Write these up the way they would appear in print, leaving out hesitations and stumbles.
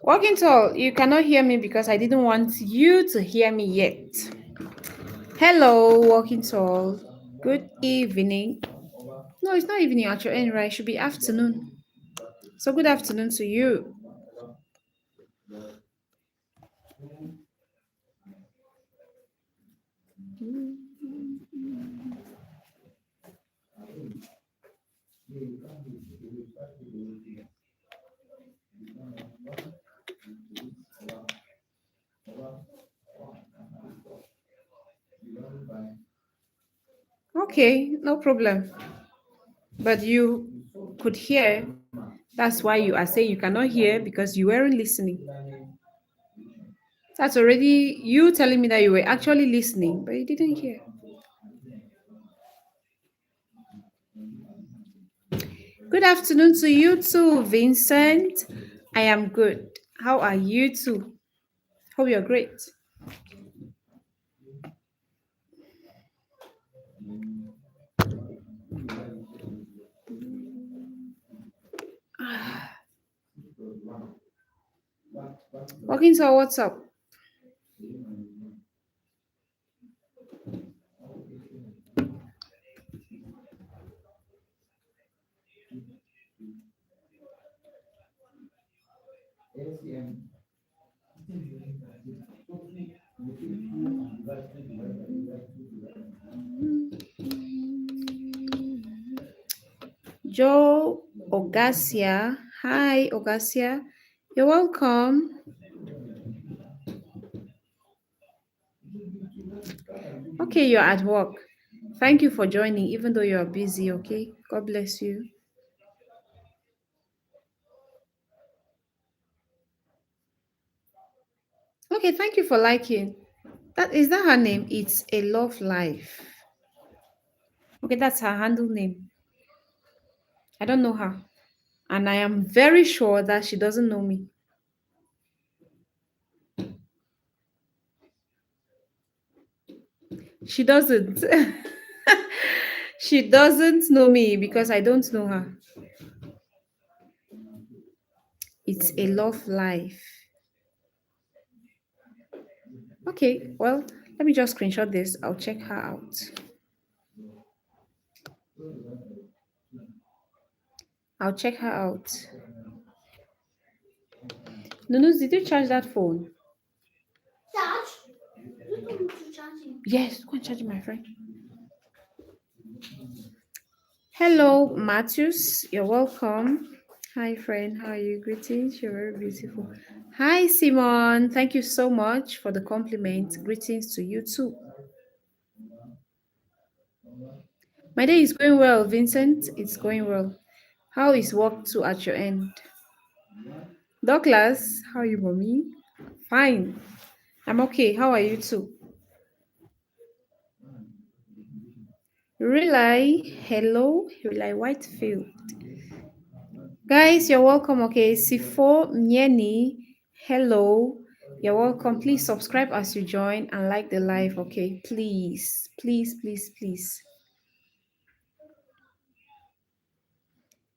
Walking tall, you cannot hear me because I didn't want you to hear me yet. Hello, walking tall. Good evening. No, it's not evening at your end, right? It should be afternoon. So good afternoon to you. Okay, no problem. But you could hear. That's why you are saying you cannot hear because you weren't listening. That's already you telling me that you were actually listening, but you didn't hear. Good afternoon to you too, Vincent. I am good. How are you too? Hope you're great. Walking to what's up? Joe Ogasia. Hi, Ogasia. You're welcome. Okay, you're at work. Thank you for joining, even though you're busy, okay? God bless you. Okay, thank you for liking. That is that her name? It's a love life. Okay, that's her handle name. I don't know her. And I am very sure that she doesn't know me. She doesn't. She doesn't know me because I don't know her. It's a love life. Okay, well, let me just screenshot this. I'll check her out. I'll check her out. Nunus, did you charge that phone? Charge? You told me to charge it. Yes, go and charge it, my friend. Hello, Matthews. You're welcome. Hi, friend. How are you? Greetings. You're very beautiful. Hi, Simon. Thank you so much for the compliment. Greetings to you too. My day is going well, Vincent. It's going well. How is work too at your end? Douglas, how are you, mommy? Fine. I'm okay. How are you too? Relay, hello, Relay Whitefield. Guys, you're welcome. Okay, Sifo Mieni, hello, you're welcome. Please subscribe as you join and like the live. Okay, please, please, please, please.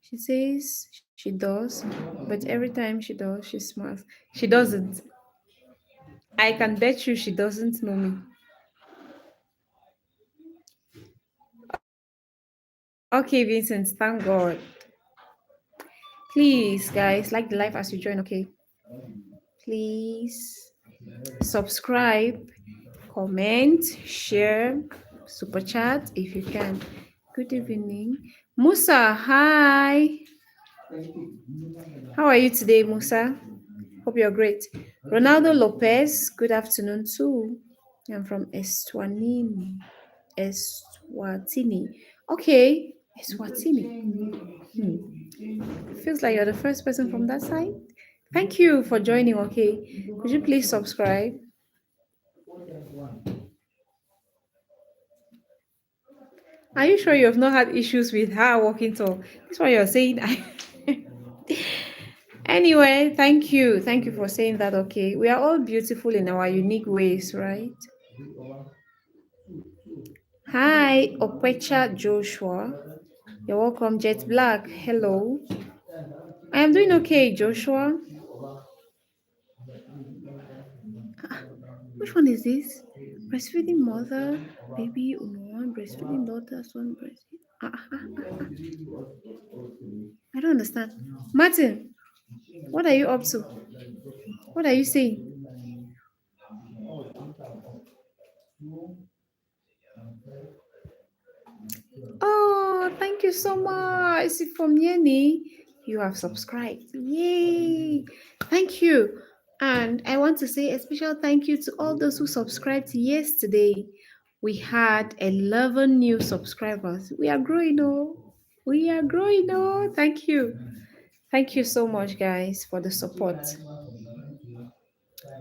She says she does, but every time she does, she smiles. She doesn't. I can bet you she doesn't know me. Okay, Vincent, thank God. Please, guys, like the live as you join. Okay, please subscribe, comment, share, super chat if you can. Good evening. Musa, hi. How are you today, Musa? Hope you're great. Ronaldo Lopez, good afternoon too. I'm from Eswatini. Eswatini. Okay, Eswatini. Feels like you're the first person from that side. Thank you for joining. Okay, could you please subscribe? Are you sure you have not had issues with her walking tall? That's what you're saying. Anyway, thank you. Thank you for saying that. Okay. We are all beautiful in our unique ways, right? Hi, Okwecha Joshua. You're welcome, Jet Black. Hello. I am doing okay, Joshua. Which one is this? Breastfeeding mother, baby, one breastfeeding daughter, son breastfeeding. I don't understand. Martin, what are you up to? What are you saying? Oh, thank you so much. From Yeni, you have subscribed. Yay! Thank you. And I want to say a special thank you to all those who subscribed yesterday. We had 11 new subscribers. We are growing, oh. We are growing, oh. Thank you. Thank you so much, guys, for the support.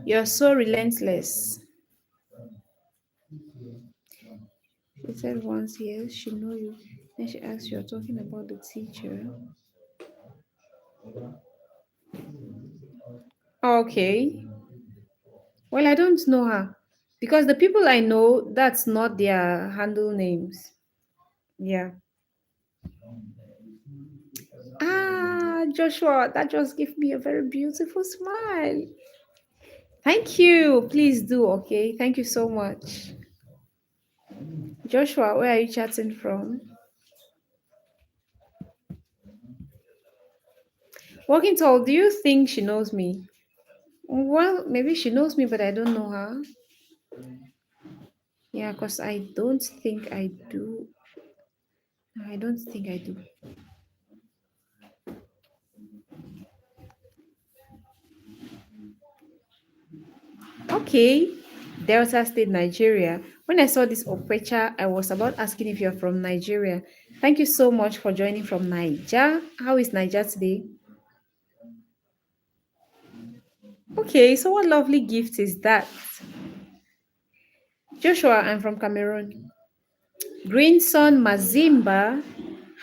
You're so relentless. She said once, yes, she know you. Then she asked, you're talking about the teacher. Okay. Well, I don't know her because the people I know, that's not their handle names. Yeah. Ah, Joshua, that just gave me a very beautiful smile. Thank you. Please do, okay? Thank you so much. Joshua, where are you chatting from? Walking tall, do you think she knows me? Well, maybe she knows me, but I don't know her. Yeah, because I don't think I do. No, I don't think I do. Okay, Delta State, Nigeria. When I saw this Opecha, I was about asking if you're from Nigeria. Thank you so much for joining from Niger. How is Niger today? Okay, so what lovely gift is that? Joshua, I'm from Cameroon. Greenson Mazimba.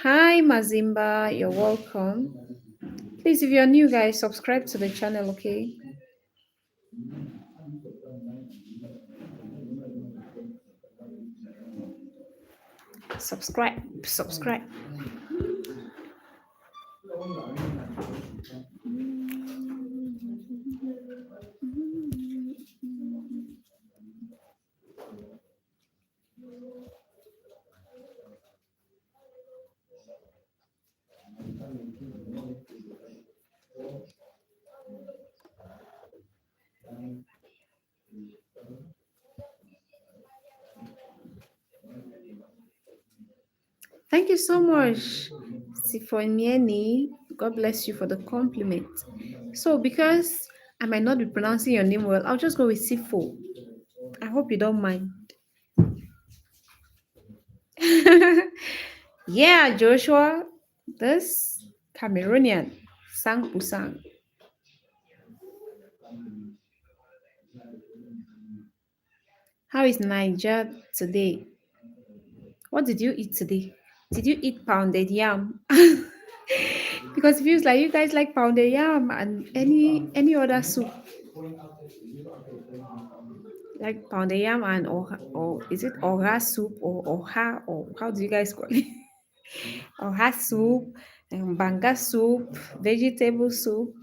Hi, Mazimba. You're welcome. Please, if you're new, guys, subscribe to the channel, okay? Subscribe, subscribe. Thank you so much, Sifonieni. God bless you for the compliment. So, because I might not be pronouncing your name well, I'll just go with Sifo. I hope you don't mind. Yeah, Joshua, this Cameroonian, Sang Pusang. How is Niger today? What did you eat today? Did you eat pounded yam? Because it feels like you guys like pounded yam and any other soup, like pounded yam and or is it oha soup or oha or how do you guys call it? Oha soup, banga soup, vegetable soup.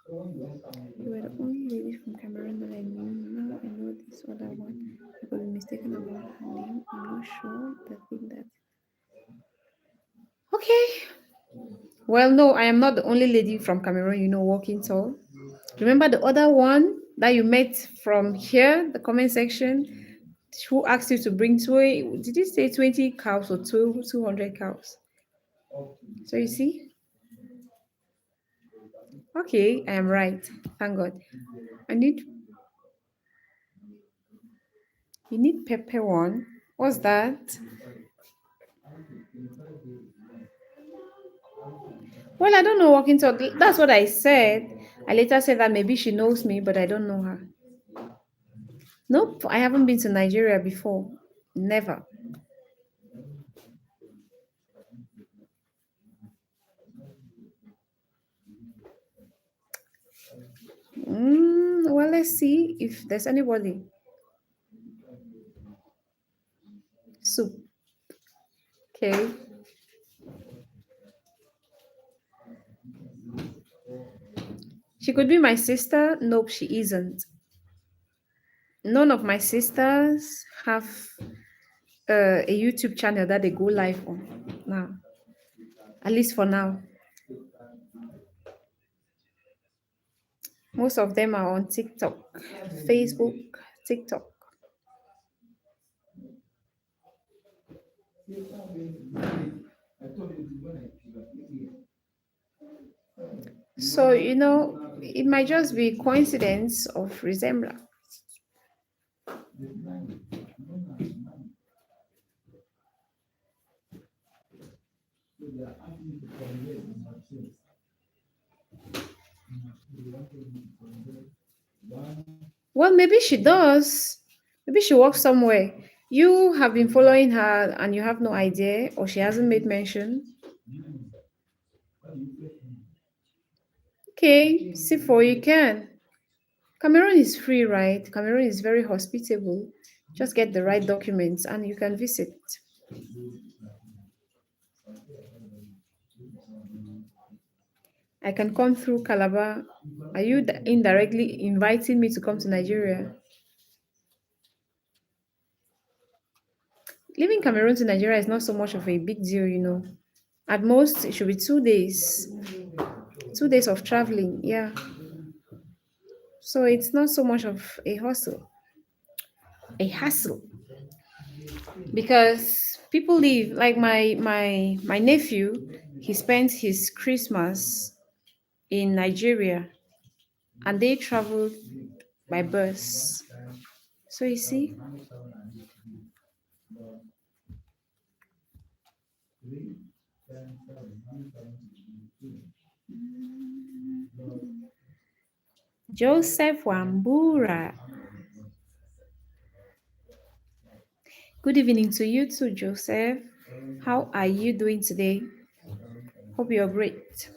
You were the only lady from Cameroon that I knew. Now I know this other one. I could be mistaken about her name. I'm not sure. The thing that. Okay. Well, no, I am not the only lady from Cameroon, walking tall. Remember the other one that you met from here, the comment section, who asked you to bring 20, did you say 20 cows or 200 cows? So you see, okay, I am right. Thank God. I need, you need pepper one. What's that? Well, I don't know walking tall. That's what I said. I later said that maybe she knows me, but I don't know her. Nope, I haven't been to Nigeria before. Never. Well, let's see if there's anybody. Soup. Okay. She could be my sister. Nope, she isn't. None of my sisters have a YouTube channel that they go live on now. At least for now. Most of them are on TikTok, Facebook, TikTok. So, it might just be coincidence of resemblance. Well, maybe she does. Maybe she works somewhere. You have been following her and you have no idea, or she hasn't made mention. Okay, see for you can. Cameroon is free, right? Cameroon is very hospitable. Just get the right documents and you can visit. I can come through Calabar. Are you indirectly inviting me to come to Nigeria? Leaving Cameroon to Nigeria is not so much of a big deal. At most, it should be 2 days. 2 days of traveling, yeah. So it's not so much of a hustle. A hassle. Because people leave. Like my nephew, he spent his Christmas in Nigeria and they traveled by bus. So you see, Joseph Wambura. Good evening to you too, Joseph. How are you doing today? Hope you're great.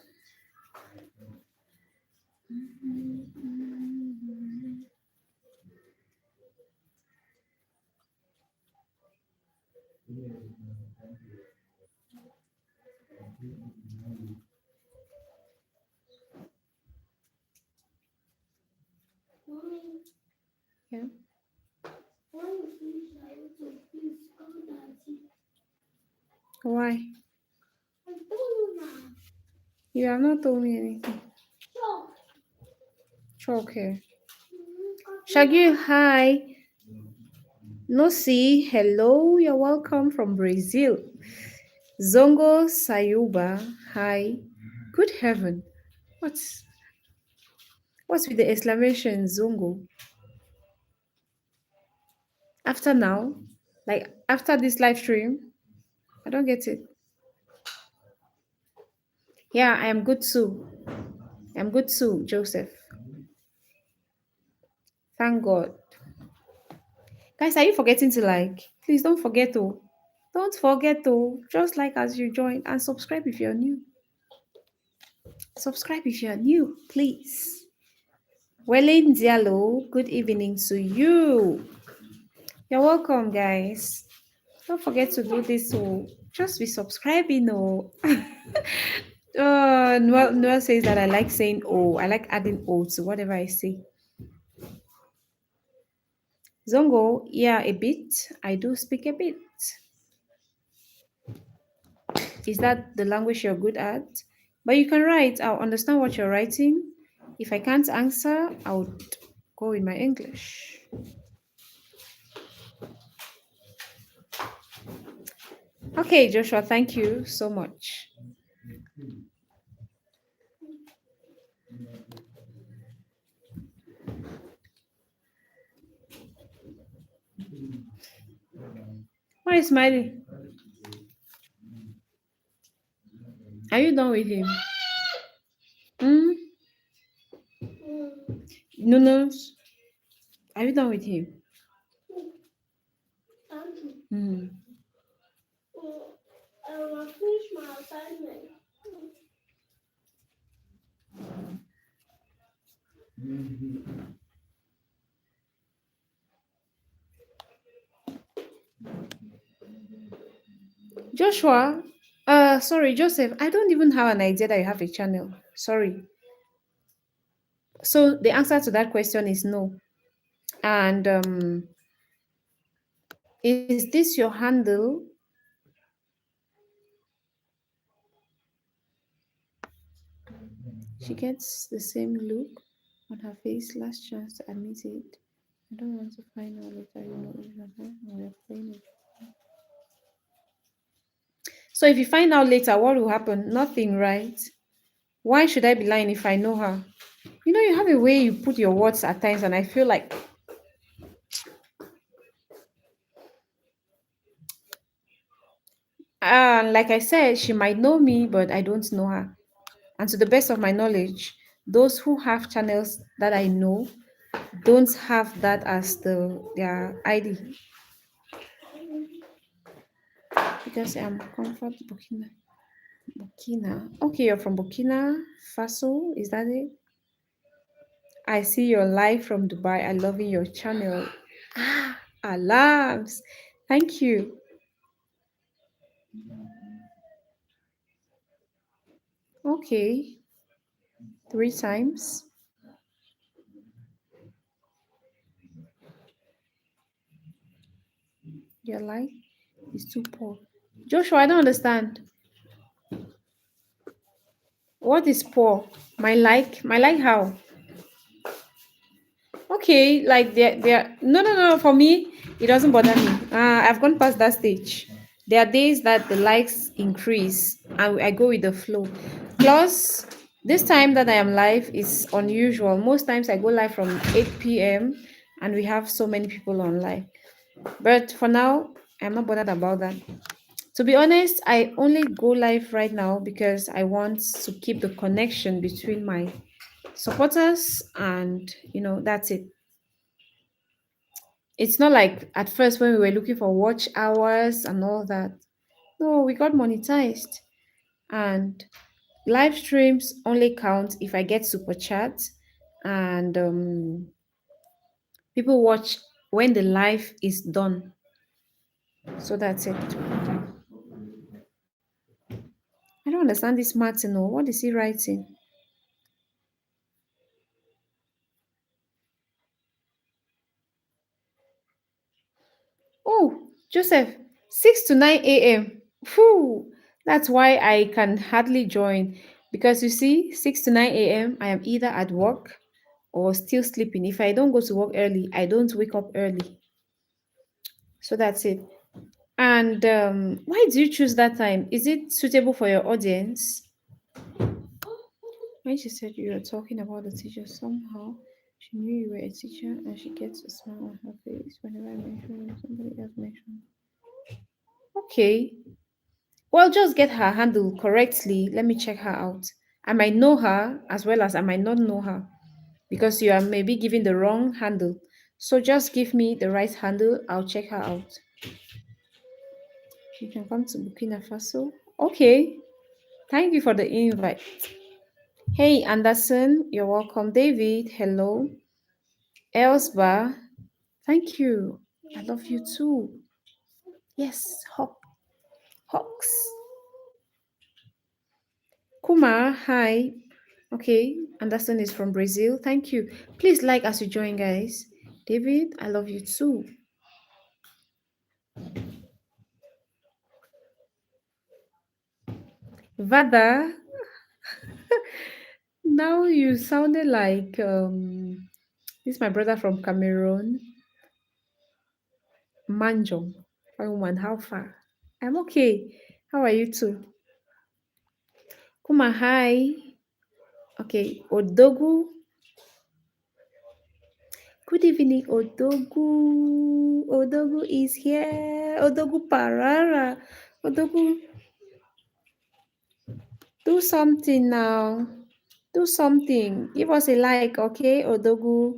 Mommy, Yeah. when you finish that YouTube, please call Daddy. Why? I told you now. You have not told me anything. Stop. Chalk here. Copy Shaggy, that. hi. Nosi, hello. You're welcome from Brazil. Zongo Sayuba, hi. Good heaven. What's what's with the exclamation Zongo? After now? Like after this live stream? I don't get it. Yeah, I am good too. I'm good too, Joseph. Thank God. Guys, are you forgetting to like? Please don't forget to. Don't forget to. Just like as you join and subscribe if you're new. Subscribe if you're new, please. Wellen Diallo, good evening to you. You're welcome, guys. Don't forget to do this. So just be subscribing. Oh, Noel says that I like saying oh. I like adding oh to whatever I say. Zongo, yeah, a bit. I do speak a bit. Is that the language you're good at? But you can write. I'll understand what you're writing. If I can't answer, I would go in my English. Okay, Joshua, thank you so much. Why are you smiling? Are you done with him? Hmm? Mm, Nunos, are you done with him? thank you. Hmm. I will finish my assignment. Joshua, sorry, Joseph, I don't even have an idea that you have a channel. Sorry. So the answer to that question is no. And is this your handle? She gets the same look on her face. Last chance to admit it. I don't want to find out later. You know, if we're playing it. So if you find out later, what will happen? Nothing, right? Why should I be lying if I know her? You know, you have a way you put your words at times, and I feel like, like I said, she might know me, but I don't know her. And to the best of my knowledge, those who have channels that I know don't have that as their ID because I'm comfort Burkina. Okay, you're from Burkina Faso. Is that it? I see your live from Dubai. I love your channel. Ah, alarms. Thank you. Okay, three times. Your life is too poor. Joshua, I don't understand. What is poor? My like how? Okay, like they're no, for me it doesn't bother me. I've gone past that stage. There are days that the likes increase and I go with the flow. Plus, this time that I am live is unusual. Most times I go live from 8 p.m. and we have so many people on live. But for now, I'm not bothered about that. To be honest, I only go live right now because I want to keep the connection between my supporters and that's it. It's not like at first when we were looking for watch hours and all that. No, we got monetized. And live streams only count if I get super chat and people watch when the live is done. So that's it. I don't understand this Martin. Oh, what is he writing? Oh, Joseph, 6 to 9 a.m. Phew, that's why I can hardly join. Because you see, 6 to 9 a.m., I am either at work or still sleeping. If I don't go to work early, I don't wake up early. So that's it. And why do you choose that time? Is it suitable for your audience? When she said you were talking about the teacher, somehow she knew you were a teacher and she gets a smile on her face whenever I mention or somebody else mentioned. Okay. Well, just get her handle correctly. Let me check her out. I might know her as well as I might not know her because you are maybe giving the wrong handle. So just give me the right handle. I'll check her out. You can come to Burkina Faso. Okay. Thank you for the invite. Hey, Anderson. You're welcome. David. Hello. Elsba. Thank you. I love you too. Yes. Hawks. Kumar. Hi. Okay, Anderson is from Brazil. Thank you. Please like as you join, guys. David, I love you too. Vada, now you sounded like this is my brother from Cameroon. Manjong. Hi woman, how far? I'm okay. How are you too? Kuma, hi. Okay, Odogu. Good evening, Odogu. Odogu is here. Odogu Parara. Odogu, do something now. Do something. Give us a like, okay, Odogu.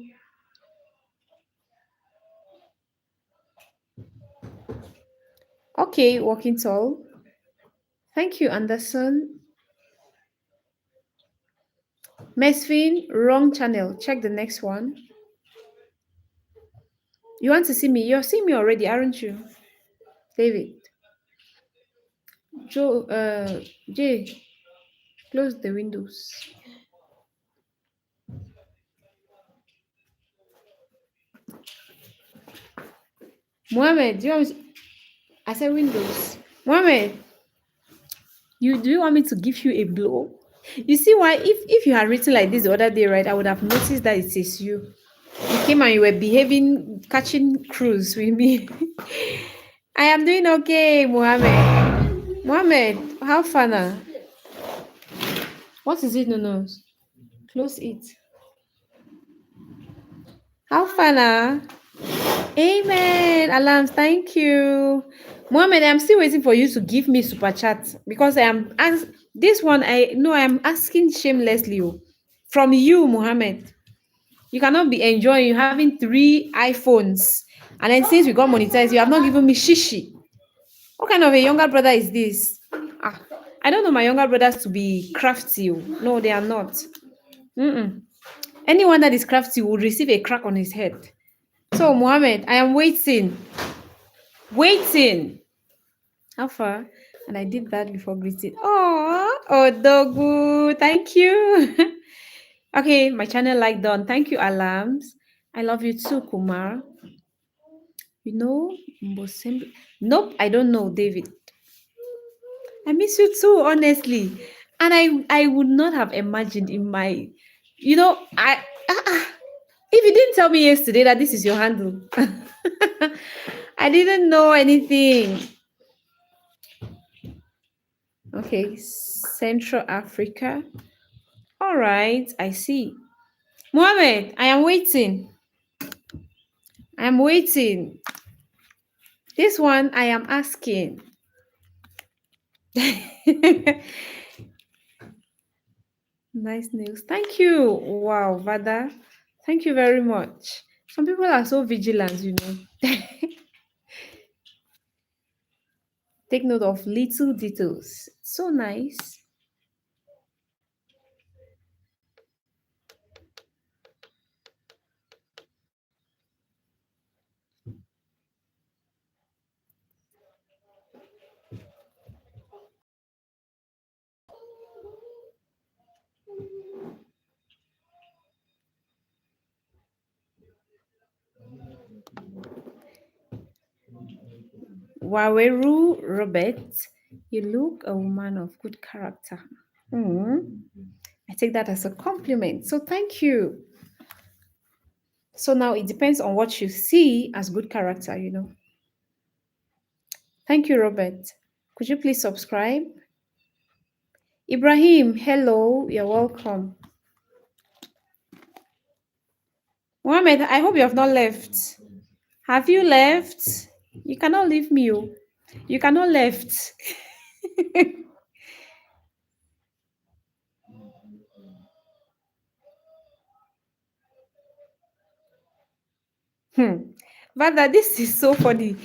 Okay, walking tall. Thank you, Anderson. Mesfin, wrong channel. Check the next one. You want to see me? You're seeing me already, aren't you? David. Joe, Jay, close the windows. Mohammed, do you want me to, I said Windows. Mohammed, you want me to give you a blow? You see why if you had written like this the other day, right, I would have noticed that it is you. You came and you were behaving, catching cruise with me. I am doing okay, Mohammed. Mohammed, how far now? What is it, no no? Close it. How far now? Amen. Alarms, thank you. Mohammed, I'm still waiting for you to give me super chat because I am this one I know I am asking shamelessly from you, Mohammed. You cannot be enjoying having 3 iPhones and then since we got monetized, you have not given me shishi. What kind of a younger brother is this? Ah, I don't know my younger brothers to be crafty. No, they are not. Mm-mm. Anyone that is crafty will receive a crack on his head. So, Mohammed, I am waiting. Waiting. How far? And I did that before greeting. Oh, Dogu. Thank you. Okay, my channel like done. Thank you, Alarms. I love you too, Kumar. You know, Mbosembe. Nope, I don't know, David. I miss you too, honestly. And I would not have imagined in my, if you didn't tell me yesterday that this is your handle, I didn't know anything. Okay, Central Africa. All right, I see. Mohammed, I am waiting. I am waiting. This one I am asking. Nice news. Thank you. Wow, Vada. Thank you very much. Some people are so vigilant. Take note of little details. So nice. Waweru Robert, you look a woman of good character. Hmm. I take that as a compliment. So thank you. So now it depends on what you see as good character. Thank you, Robert. Could you please subscribe? Ibrahim, hello. You're welcome. Mohammed, I hope you have not left. Have you left? You cannot leave me. Oh. You cannot left. Hmm. Vanda, this is so funny.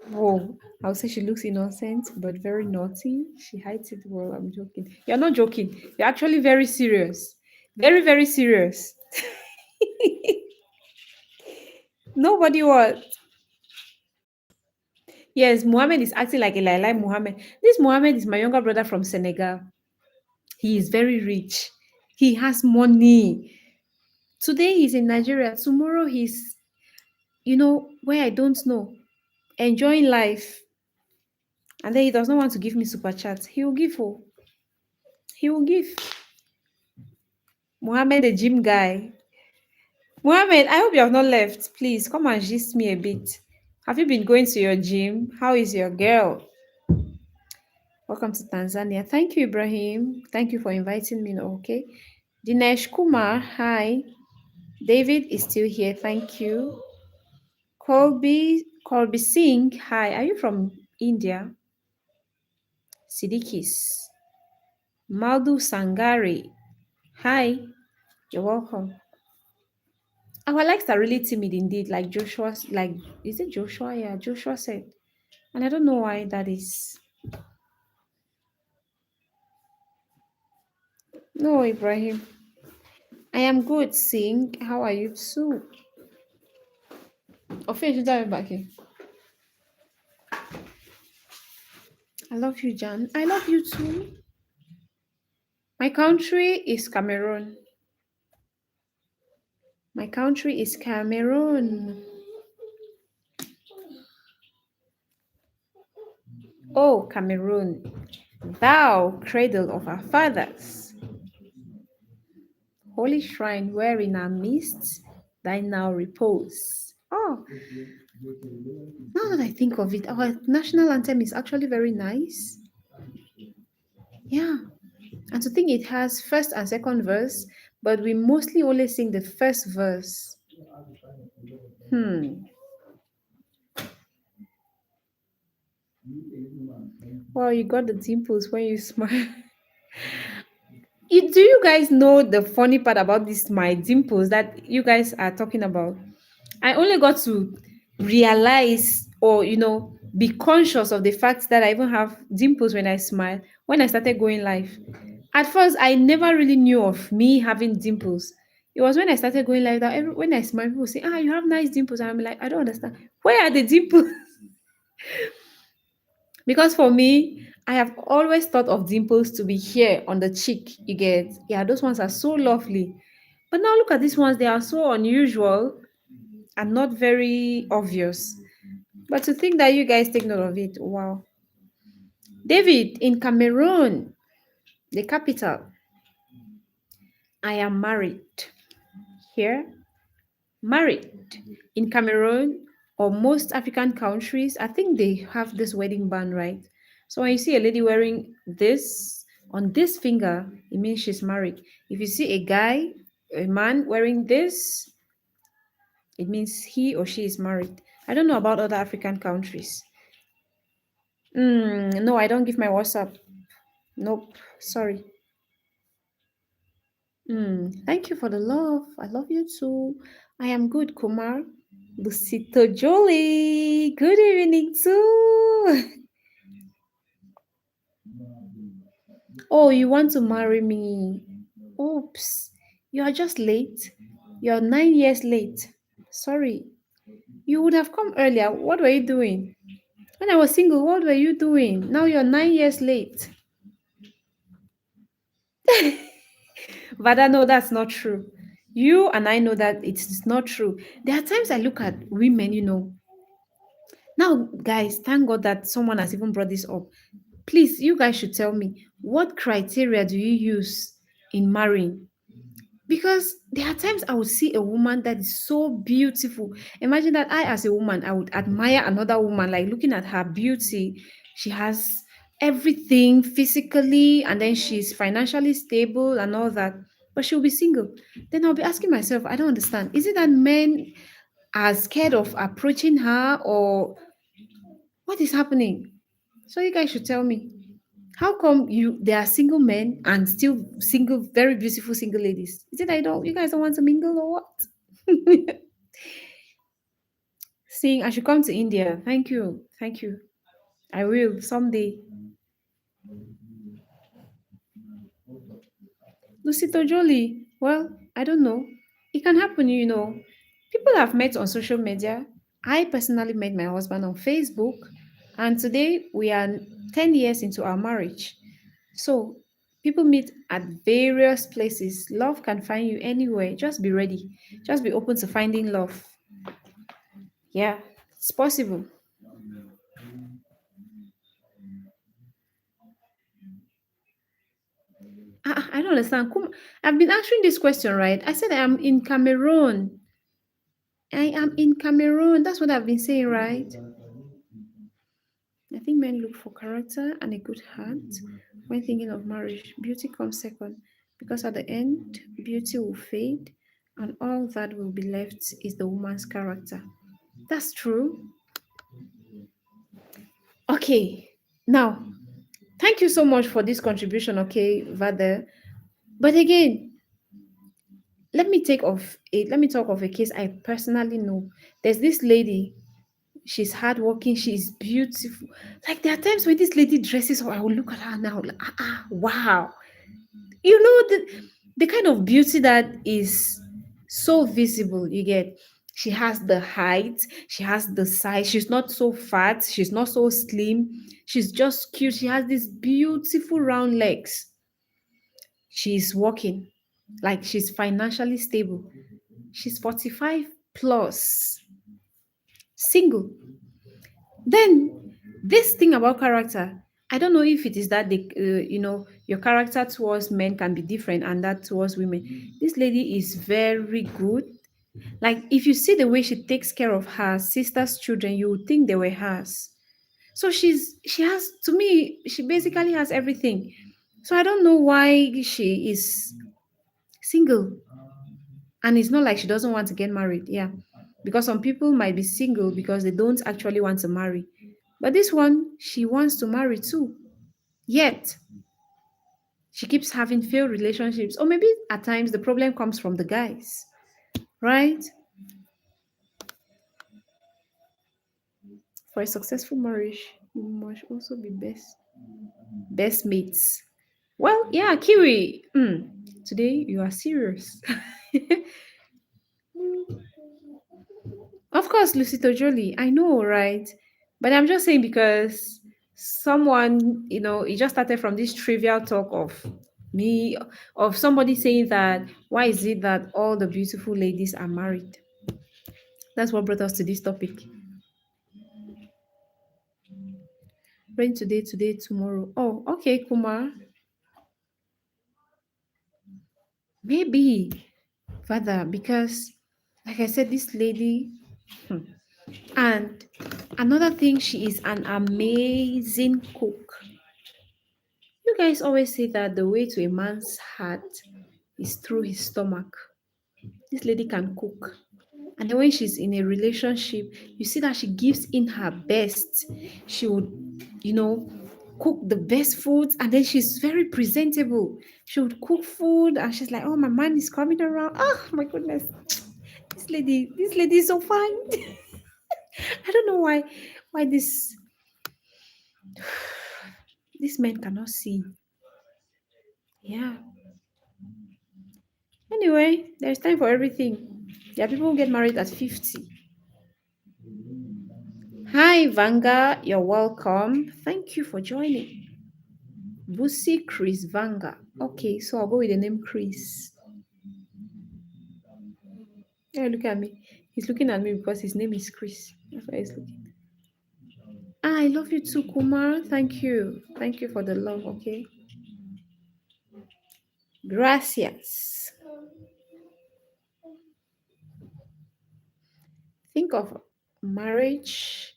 Whoa. I'll say she looks innocent, but very naughty. She hides it well. I'm joking. You're not joking. You're actually very serious. Very, very serious. Nobody was. Yes, Mohammed is acting like a Lai Mohammed. This Mohammed is my younger brother from Senegal. He is very rich. He has money. Today he's in Nigeria. Tomorrow he's, where I don't know, enjoying life. And then he does not want to give me super chat. He will give. Oh, he will give. Mohammed, the gym guy. Mohammed, I hope you have not left. Please come and gist me a bit. Have you been going to your gym? How is your girl? Welcome to Tanzania. Thank you, Ibrahim. Thank you for inviting me. Okay. Dinesh Kumar, hi. David is still here. Thank you. Colby Singh, hi. Are you from India? Sidikis. Madhu Sangari, hi. You're welcome. Our likes are really timid indeed, like Joshua's, like, is it Joshua? Yeah, Joshua said. And I don't know why that is. No, Ibrahim. I am good, Singh. How are you too? Official back here. I love you, Jan. I love you too. My country is Cameroon. My country is Cameroon. Oh, Cameroon, thou cradle of our fathers, holy shrine where in our midst thy now repose. Oh, now that I think of it, our national anthem is actually very nice. Yeah, and to think it has first and second verse, but we mostly only sing the first verse. Hmm. Wow, you got the dimples when you smile. Do you guys know the funny part about this my dimples that you guys are talking about? I only got to realize or be conscious of the fact that I even have dimples when I smile when I started going live. At first, I never really knew of me having dimples. It was when I started going live that when I smile, people say, "Ah, you have nice dimples." And I'm like, I don't understand. Where are the dimples? Because for me, I have always thought of dimples to be here on the cheek. You get, yeah, those ones are so lovely. But now look at these ones, they are so unusual and not very obvious. But to think that you guys take note of it, wow. David, in Cameroon, the capital, I am married. Here, married. In Cameroon or most African countries, I think they have this wedding band, right? So when you see a lady wearing this on this finger, it means she's married. If you see a man wearing this, it means he or she is married. I don't know about other African countries. No, I don't give my WhatsApp. Nope. Sorry. Thank you for the love. I love you too. I am good, Kumar. Lucito Jolie. Good evening too. Oh, you want to marry me? Oops. You are just late. You're 9 years late. Sorry. You would have come earlier. What were you doing? When I was single, what were you doing? Now you're 9 years late. Vada, no, that's not true. You and I know that it's not true. There are times I look at women. Now, guys, thank God that someone has even brought this up. Please, you guys should tell me what criteria do you use in marrying? Because there are times I would see a woman that is so beautiful. Imagine that I, as a woman, I would admire another woman, like looking at her beauty. She has everything physically, and then she's financially stable and all that, but she'll be single. Then I'll be asking myself, I don't understand. Is it that men are scared of approaching her, or what is happening? So you guys should tell me. How come there are single men and still single, very beautiful single ladies? Is it I don't you guys don't want to mingle or what? Saying I should come to India. Thank you. Thank you. I will someday. Lucito Jolie. Well, I don't know. It can happen. People have met on social media. I personally met my husband on Facebook, and today we are 10 years into our marriage. So people meet at various places. Love can find you anywhere. Just be ready. Just be open to finding love. Yeah, it's possible. I don't understand. I've been answering this question, right? I said I am in Cameroon. I am in Cameroon. That's what I've been saying, right? I think men look for character and a good heart when thinking of marriage. Beauty comes second because at the end, beauty will fade and all that will be left is the woman's character. That's true. Okay. Now, thank you so much for this contribution, okay, Vade. But again, let me talk of a case I personally know. There's this lady, she's hardworking, she's beautiful. Like there are times when this lady dresses up, I will look at her now, like, wow. The kind of beauty that is so visible, you get. She has the height, she has the size, she's not so fat, she's not so slim, she's just cute, she has these beautiful round legs. She's working, like she's financially stable, She's 45 plus, single. Then this thing about character, I don't know if it is that your character towards men can be different and that towards women. This lady is very good. Like if you see the way she takes care of her sister's children, you would think they were hers. So she has, to me, she basically has everything. So I don't know why she is single. And it's not like she doesn't want to get married. Yeah. Because some people might be single because they don't actually want to marry. But this one, she wants to marry too. Yet, she keeps having failed relationships. Or maybe at times the problem comes from the guys, right? For a successful marriage, you must also be best mates. Well, yeah, Kiwi. Today you are serious. Of course, Lucito Jolie. I know, right? But I'm just saying because someone, it just started from this trivial talk of me, of somebody saying that why is it that all the beautiful ladies are married? That's what brought us to this topic. Rain today, tomorrow. Oh, okay, Kumar. Maybe, Father, because like I said, this lady, hmm, and another thing, she is an amazing cook. You guys always say that the way to a man's heart is through his stomach. This lady can cook. And then when she's in a relationship, you see that she gives in her best. She would, cook the best foods, and then she's very presentable. She would cook food and she's like, oh, my man is coming around. Oh my goodness. This lady is so fine. I don't know why this man cannot see. Yeah. Anyway, there's time for everything. There are people who get married at 50. Hi, Vanga. You're welcome. Thank you for joining. Busi Chris Vanga. Okay, so I'll go with the name Chris. Yeah, look at me. He's looking at me because his name is Chris. That's why he's looking. Ah, I love you too, Kumar. Thank you. Thank you for the love, okay? Gracias. Think of marriage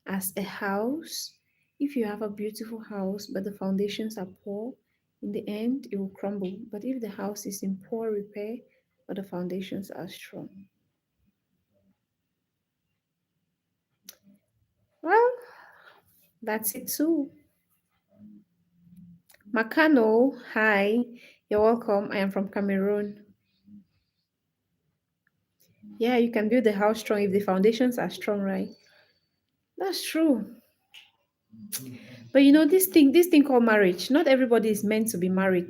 as a house. If you have a beautiful house, but the foundations are poor, in the end, it will crumble. But if the house is in poor repair, but the foundations are strong. Well, that's it too. Makano, hi. You're welcome. I am from Cameroon. Yeah, you can build the house strong if the foundations are strong, right? That's true. But this thing called marriage, not everybody is meant to be married.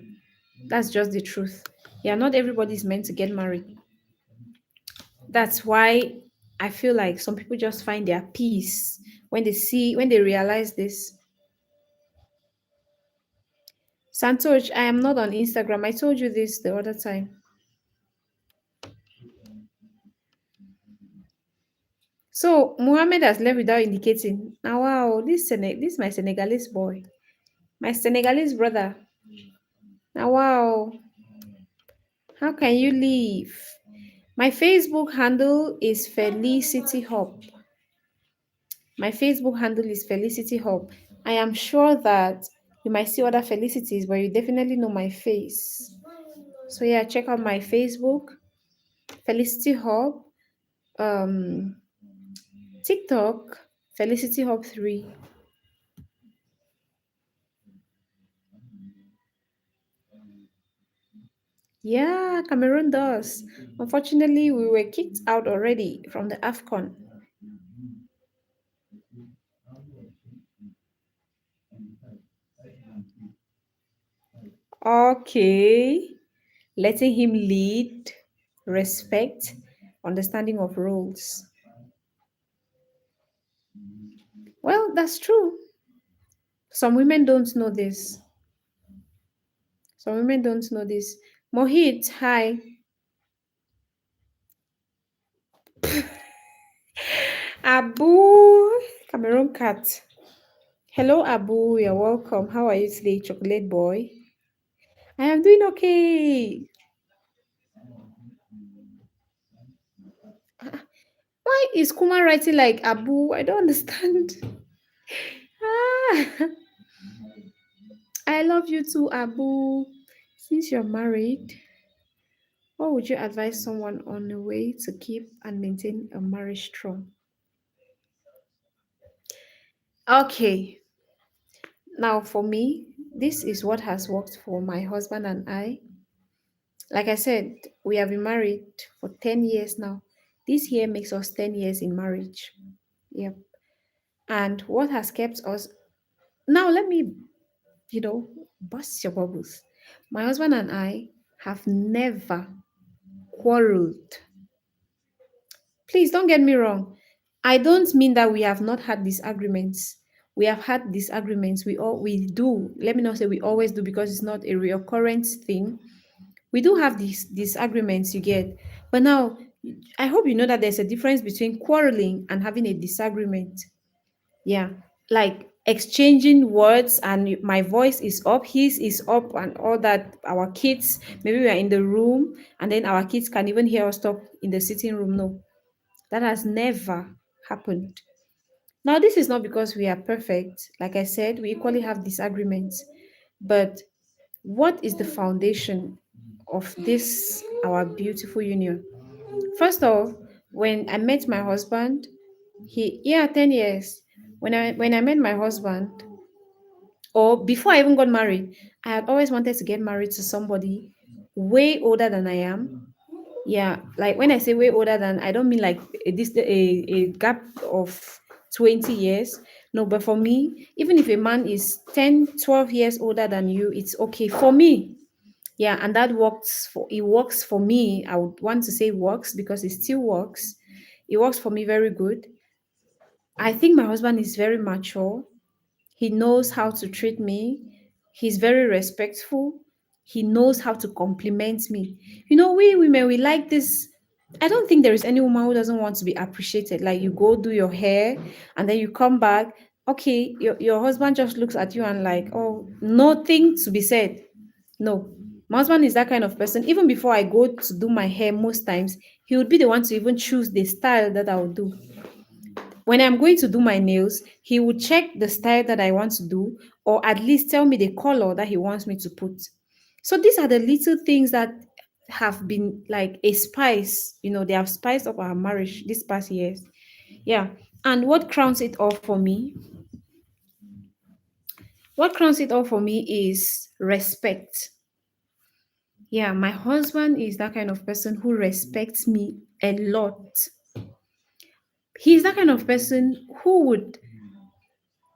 That's just the truth. Yeah, not everybody is meant to get married. That's why I feel like some people just find their peace when they realize this. Santosh, I am not on Instagram. I told you this the other time. So Muhammad has left without indicating. Now, wow, this is my Senegalese boy, my Senegalese brother. Now, wow, how can you leave? My Facebook handle is Felicity Hub. My Facebook handle is Felicity Hub. I am sure that you might see other Felicities, but you definitely know my face. So yeah, check out my Facebook, Felicity Hub, um, TikTok, Felicity Hub 3. Yeah, Cameroon does. Unfortunately, we were kicked out already from the AFCON. Okay. Letting him lead, respect, understanding of roles. Well, that's true. Some women don't know this. Some women don't know this. Mohit, hi. Abu, Cameroon cat. Hello, Abu. You're welcome. How are you today, chocolate boy? I am doing okay. Why is Kuma writing like Abu? I don't understand. Ah, I love you too, Abu. Since you're married, what would you advise someone on the way to keep and maintain a marriage strong? Okay, now for me, this is what has worked for my husband and I. Like I said, we have been married for 10 years now. This year makes us 10 years in marriage. Yep. And what has kept us now, let me, bust your bubbles. My husband and I have never quarreled. Please don't get me wrong. I don't mean that we have not had disagreements. We have had disagreements. We do. Let me not say we always do because it's not a recurrent thing. We do have these disagreements, you get. But now, I hope you know that there's a difference between quarreling and having a disagreement. Yeah, like exchanging words, and my voice is up, his is up, and all that. Our kids, maybe we are in the room, and then our kids can even hear us talk in the sitting room. No, that has never happened. Now, this is not because we are perfect. Like I said, we equally have disagreements. But what is the foundation of this, our beautiful union? First off, when I met my husband, yeah, 10 years. When I met my husband, or before I even got married, I had always wanted to get married to somebody way older than I am. Yeah, like when I say way older than, I don't mean like a gap of 20 years. No, but for me, even if a man is 10, 12 years older than you, it's okay for me. Yeah, and that works for me. I would want to say works because it still works. It works for me very good. I think my husband is very mature. He knows how to treat me. He's very respectful. He knows how to compliment me. We women, we like this. I don't think there is any woman who doesn't want to be appreciated. Like you go do your hair and then you come back. Okay, your husband just looks at you and like, oh, nothing to be said. No. My husband is that kind of person. Even before I go to do my hair, most times, he would be the one to even choose the style that I would do. When I'm going to do my nails, he would check the style that I want to do, or at least tell me the color that he wants me to put. So these are the little things that have been like a spice, they have spiced up our marriage these past years. Yeah. And what crowns it all for me is respect. Yeah, my husband is that kind of person who respects me a lot. He's that kind of person who would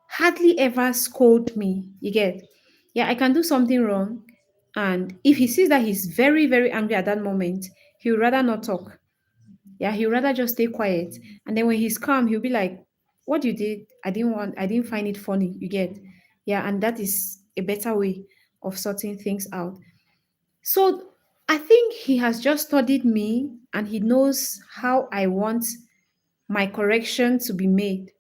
hardly ever scold me. You get? Yeah, I can do something wrong. And if he sees that he's very, very angry at that moment, he would rather not talk. Yeah, he would rather just stay quiet. And then when he's calm, he'll be like, what you did, I didn't find it funny. You get? Yeah, and that is a better way of sorting things out. So I think he has just studied me and he knows how I want my correction to be made.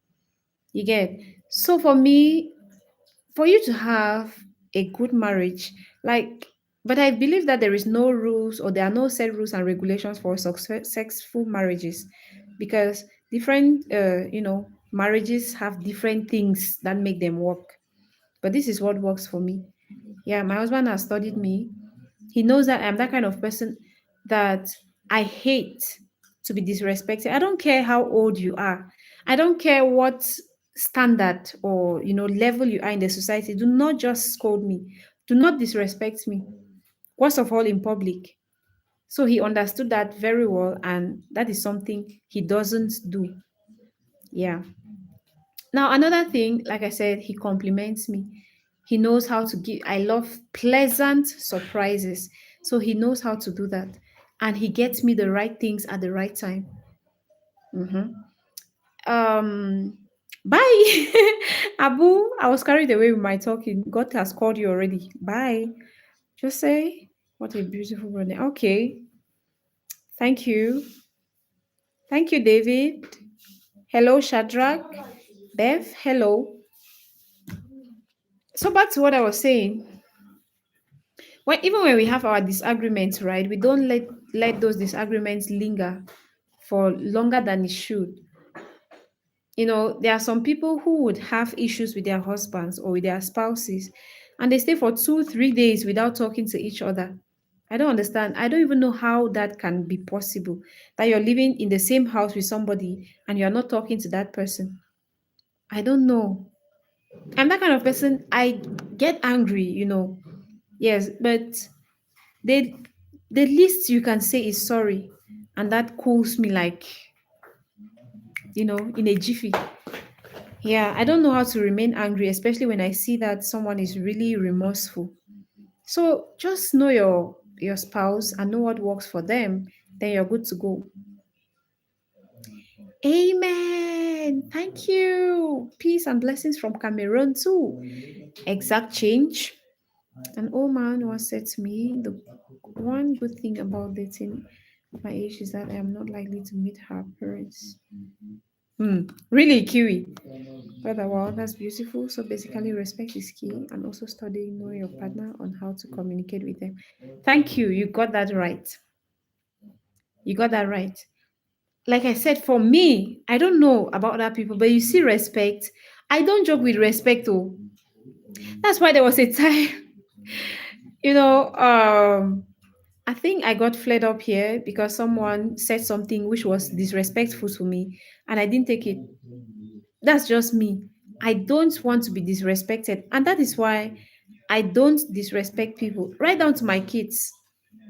You get? So for you to have a good marriage, like, but I believe that there is no rules, or there are no set rules and regulations for successful marriages, because different marriages have different things that make them work. But this is what works for me. Yeah, my husband has studied me. He knows that I'm that kind of person that I hate to be disrespected. I don't care how old you are. I don't care what standard or level you are in the society. Do not just scold me. Do not disrespect me. Worst of all in public. So he understood that very well, and that is something he doesn't do. Yeah. Now, another thing, like I said, he compliments me. He knows how to give. I love pleasant surprises. So he knows how to do that. And he gets me the right things at the right time. Mhm. Um, bye. Abu, I was carried away with my talking. God has called you already. Bye. Just say, what a beautiful brother. Okay. Thank you. Thank you, David. Hello, Shadrach. Bev, hello. So back to what I was saying. Even when we have our disagreements, right, we don't let those disagreements linger for longer than it should. There are some people who would have issues with their husbands or with their spouses, and they stay for 2 3 days without talking to each other. I don't understand. I don't even know how that can be possible, that you're living in the same house with somebody and you're not talking to that person. I don't know. I'm that kind of person. I get angry. Yes, but the the least you can say is sorry, and that cools me, like, in a jiffy. Yeah, I don't know how to remain angry, especially when I see that someone is really remorseful. So just know your spouse and know what works for them, then you're good to go. Amen. Thank you. Peace and blessings from Cameroon too. Exact change. An old man once said to me, the one good thing about dating my age is that I am not likely to meet her parents. Really, Kiwi. Brother, wow, that's beautiful. So basically, respect is key, and also study, know your partner on how to communicate with them. Thank you. You got that right. You got that right. Like I said, for me, I don't know about other people, but you see, respect. I don't joke with respect. Oh, that's why there was a time, you know, um, I think I got flared up here because someone said something which was disrespectful to me, and I didn't take it. That's just me. I don't want to be disrespected. And that is why I don't disrespect people, right down to my kids.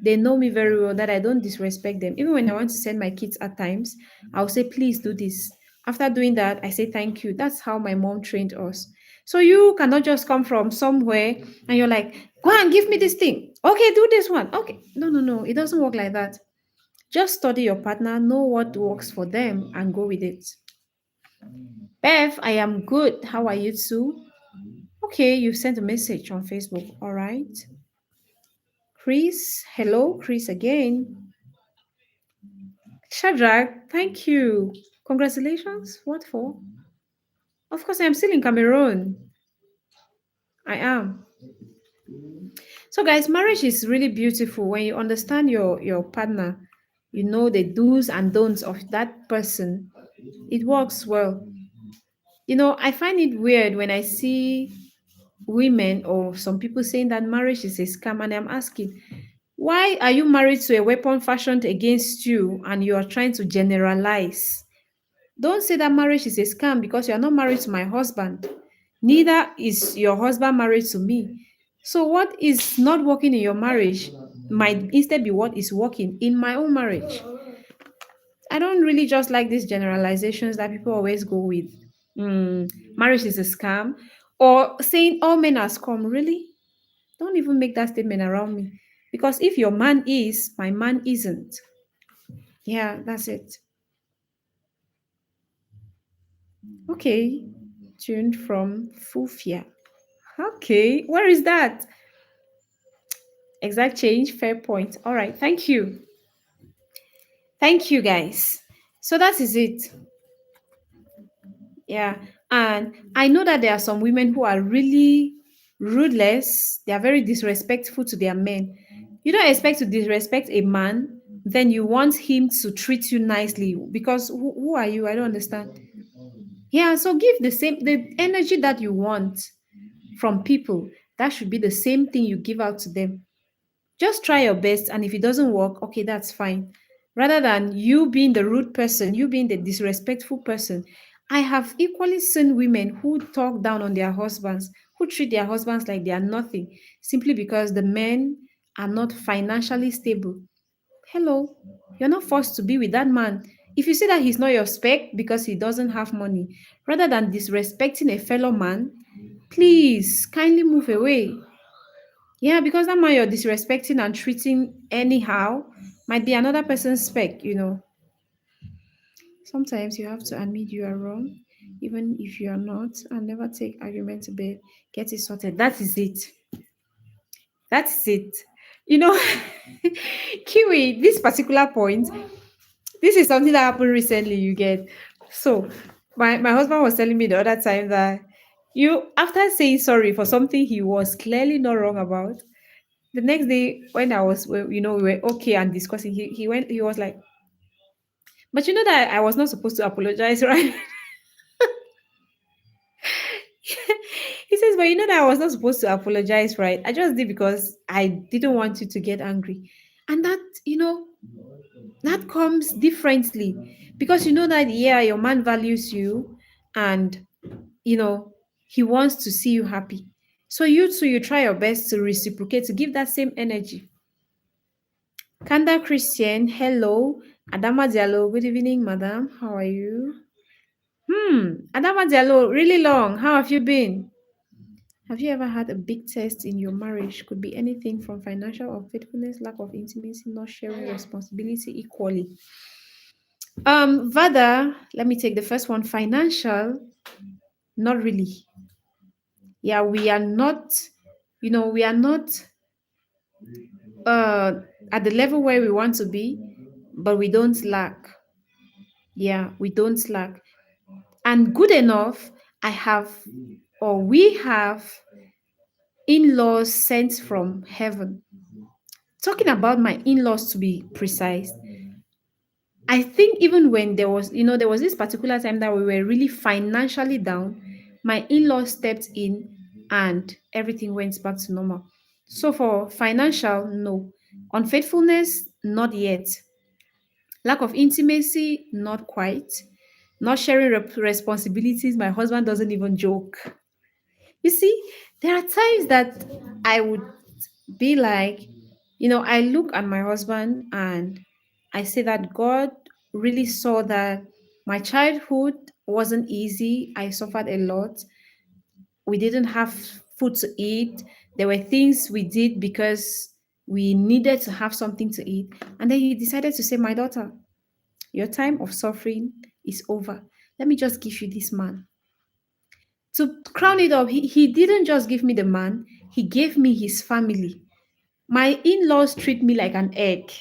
They know me very well that I don't disrespect them. Even when I want to send my kids at times, I'll say, please do this. After doing that, I say thank you. That's how my mom trained us. So you cannot just come from somewhere and you're like, go and give me this thing. Okay, do this one. Okay. No, no, no. It doesn't work like that. Just study your partner, know what works for them, and go with it. Bev, I am good. How are you too? Okay, you sent a message on Facebook. All right. Chris, hello, Chris again. Shadrach, thank you. Congratulations. What for? Of course, I am still in Cameroon. I am. So, guys, marriage is really beautiful when you understand your partner. You know the do's and don'ts of that person. It works well. I find it weird when I see women or some people saying that marriage is a scam, and I'm asking, why are you married to a weapon fashioned against you and you are trying to generalize? Don't say that marriage is a scam because you are not married to my husband. Neither is your husband married to me. So, what is not working in your marriage might instead be what is working in my own marriage. I don't really just like these generalizations that people always go with. Marriage is a scam, or saying all men are scum. Really? Don't even make that statement around me. Because if your man is, my man isn't. Yeah, that's it. Okay. Tuned from Fufia. Okay. Where is that? Exact change. Fair point. All right. Thank you. Thank you, guys. So that is it. Yeah. And I know that there are some women who are really rudeless. They are very disrespectful to their men. You don't expect to disrespect a man, then you want him to treat you nicely because who are you? I don't understand. Yeah, so give the energy that you want from people. That should be the same thing you give out to them. Just try your best, and if it doesn't work, okay, that's fine. Rather than you being the rude person, you being the disrespectful person. I have equally seen women who talk down on their husbands, who treat their husbands like they are nothing, simply because the men are not financially stable. Hello, you're not forced to be with that man. If you see that he's not your spec because he doesn't have money, rather than disrespecting a fellow man, please kindly move away. Yeah, because that man you're disrespecting and treating anyhow might be another person's spec. Sometimes you have to admit you are wrong, even if you are not, and never take argument to bed. Get it sorted. That is it. That's it. You know, Kiwi, this particular point, this is something that happened recently, you get. So My husband was telling me the other time that you, after saying sorry for something he was clearly not wrong about, the next day when I was, well, we were okay and discussing, he was like, but you know that I was not supposed to apologize, right? He says, but you know that I was not supposed to apologize, right? I just did because I didn't want you to get angry. And that, that comes differently because you know that, yeah, your man values you and, you know, he wants to see you happy. So you too, you try your best to reciprocate, to give that same energy. Kanda Christian, hello. Adama Diallo, good evening, madam. How are you? Adama Diallo, really long. How have you been? Have you ever had a big test in your marriage? Could be anything from financial or faithfulness, lack of intimacy, not sharing responsibility equally. Vada, let me take the first one. Financial, not really. Yeah, we are not, we are not uh at the level where we want to be, but we don't lack. Yeah, we don't lack. And good enough, I have, or we have, in-laws sent from heaven. Talking about my in-laws, to be precise, I think even when there was this particular time that we were really financially down, my in-laws stepped in and everything went back to normal. So for financial, no. Unfaithfulness, not yet. Lack of intimacy, not quite. Not sharing responsibilities, my husband doesn't even joke. You see, there are times that I would be like, I look at my husband and I say that God really saw that my childhood wasn't easy. I suffered a lot. We didn't have food to eat. There were things we did because we needed to have something to eat. And then he decided to say, my daughter, your time of suffering is over. Let me just give you this man. To crown it up, he didn't just give me the man, he gave me his family. My in-laws treat me like an egg.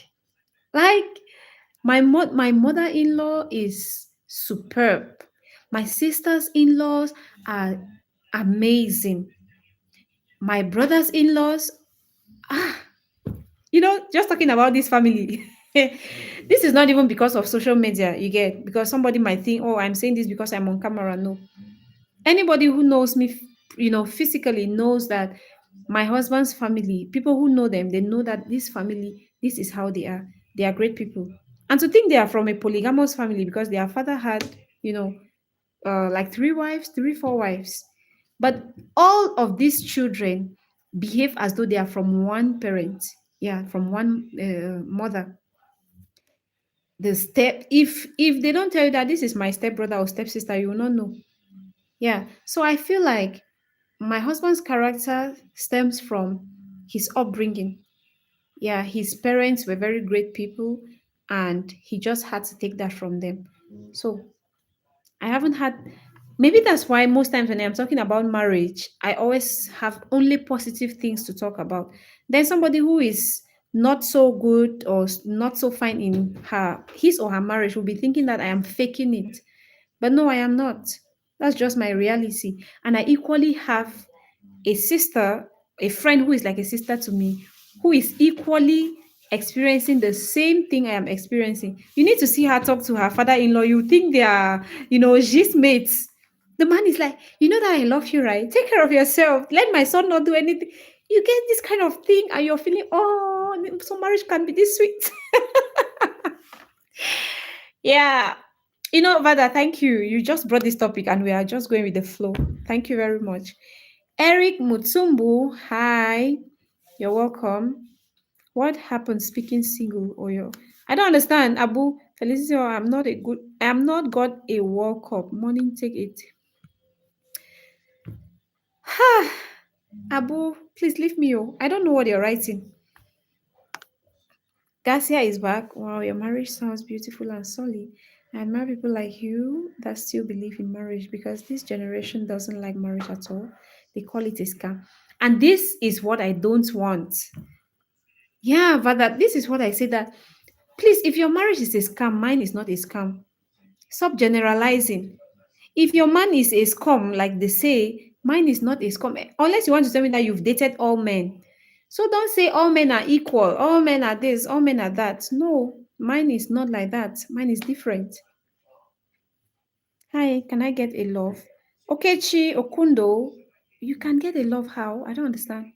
Like my mother-in-law is superb. My sisters in-laws are amazing. My brothers in-laws, just talking about this family. This is not even because of social media, you get, because somebody might think, oh, I'm saying this because I'm on camera. No. Anybody who knows me, physically knows that my husband's family, people who know them, they know that this family, this is how they are. They are great people. And to think they are from a polygamous family because their father had, you know, like three wives, three, four wives. But all of these children behave as though they are from one parent. Yeah, from one mother. The step, if they don't tell you that this is my stepbrother or stepsister, you will not know. Yeah. So I feel like my husband's character stems from his upbringing. Yeah, his parents were very great people and he just had to take that from them. So I haven't had, maybe that's why most times when I'm talking about marriage, I always have only positive things to talk about. Then somebody who is not so good or not so fine in his or her marriage will be thinking that I am faking it. But no, I am not. That's just my reality. And I equally have a sister, a friend who is like a sister to me, who is equally experiencing the same thing I am experiencing. You need to see her talk to her father-in-law. You think they are, just mates. The man is like, you know that I love you, right? Take care of yourself. Let my son not do anything. You get this kind of thing, and you're feeling, oh, so marriage can be this sweet. Yeah. Vada, thank you. You just brought this topic and we are just going with the flow. Thank you very much. Eric Mutsumbu, hi. You're welcome. What happened speaking single or your I don't understand. Abu Felicity, I am not got a World Cup. Morning take it. Abu, please leave me. Oh. I don't know what you're writing. Garcia is back. Wow, your marriage sounds beautiful and solid. I admire people like you that still believe in marriage because this generation doesn't like marriage at all. They call it a scam. And this is what I don't want. Yeah, but this is what I say that please, if your marriage is a scam, mine is not a scam. Stop generalizing. If your man is a scum, like they say, mine is not a scum. Unless you want to tell me that you've dated all men. So don't say all men are equal, all men are this, all men are that. No, mine is not like that. Mine is different. Hi, can I get a love? Okechi Okundo, you can get a love how? I don't understand.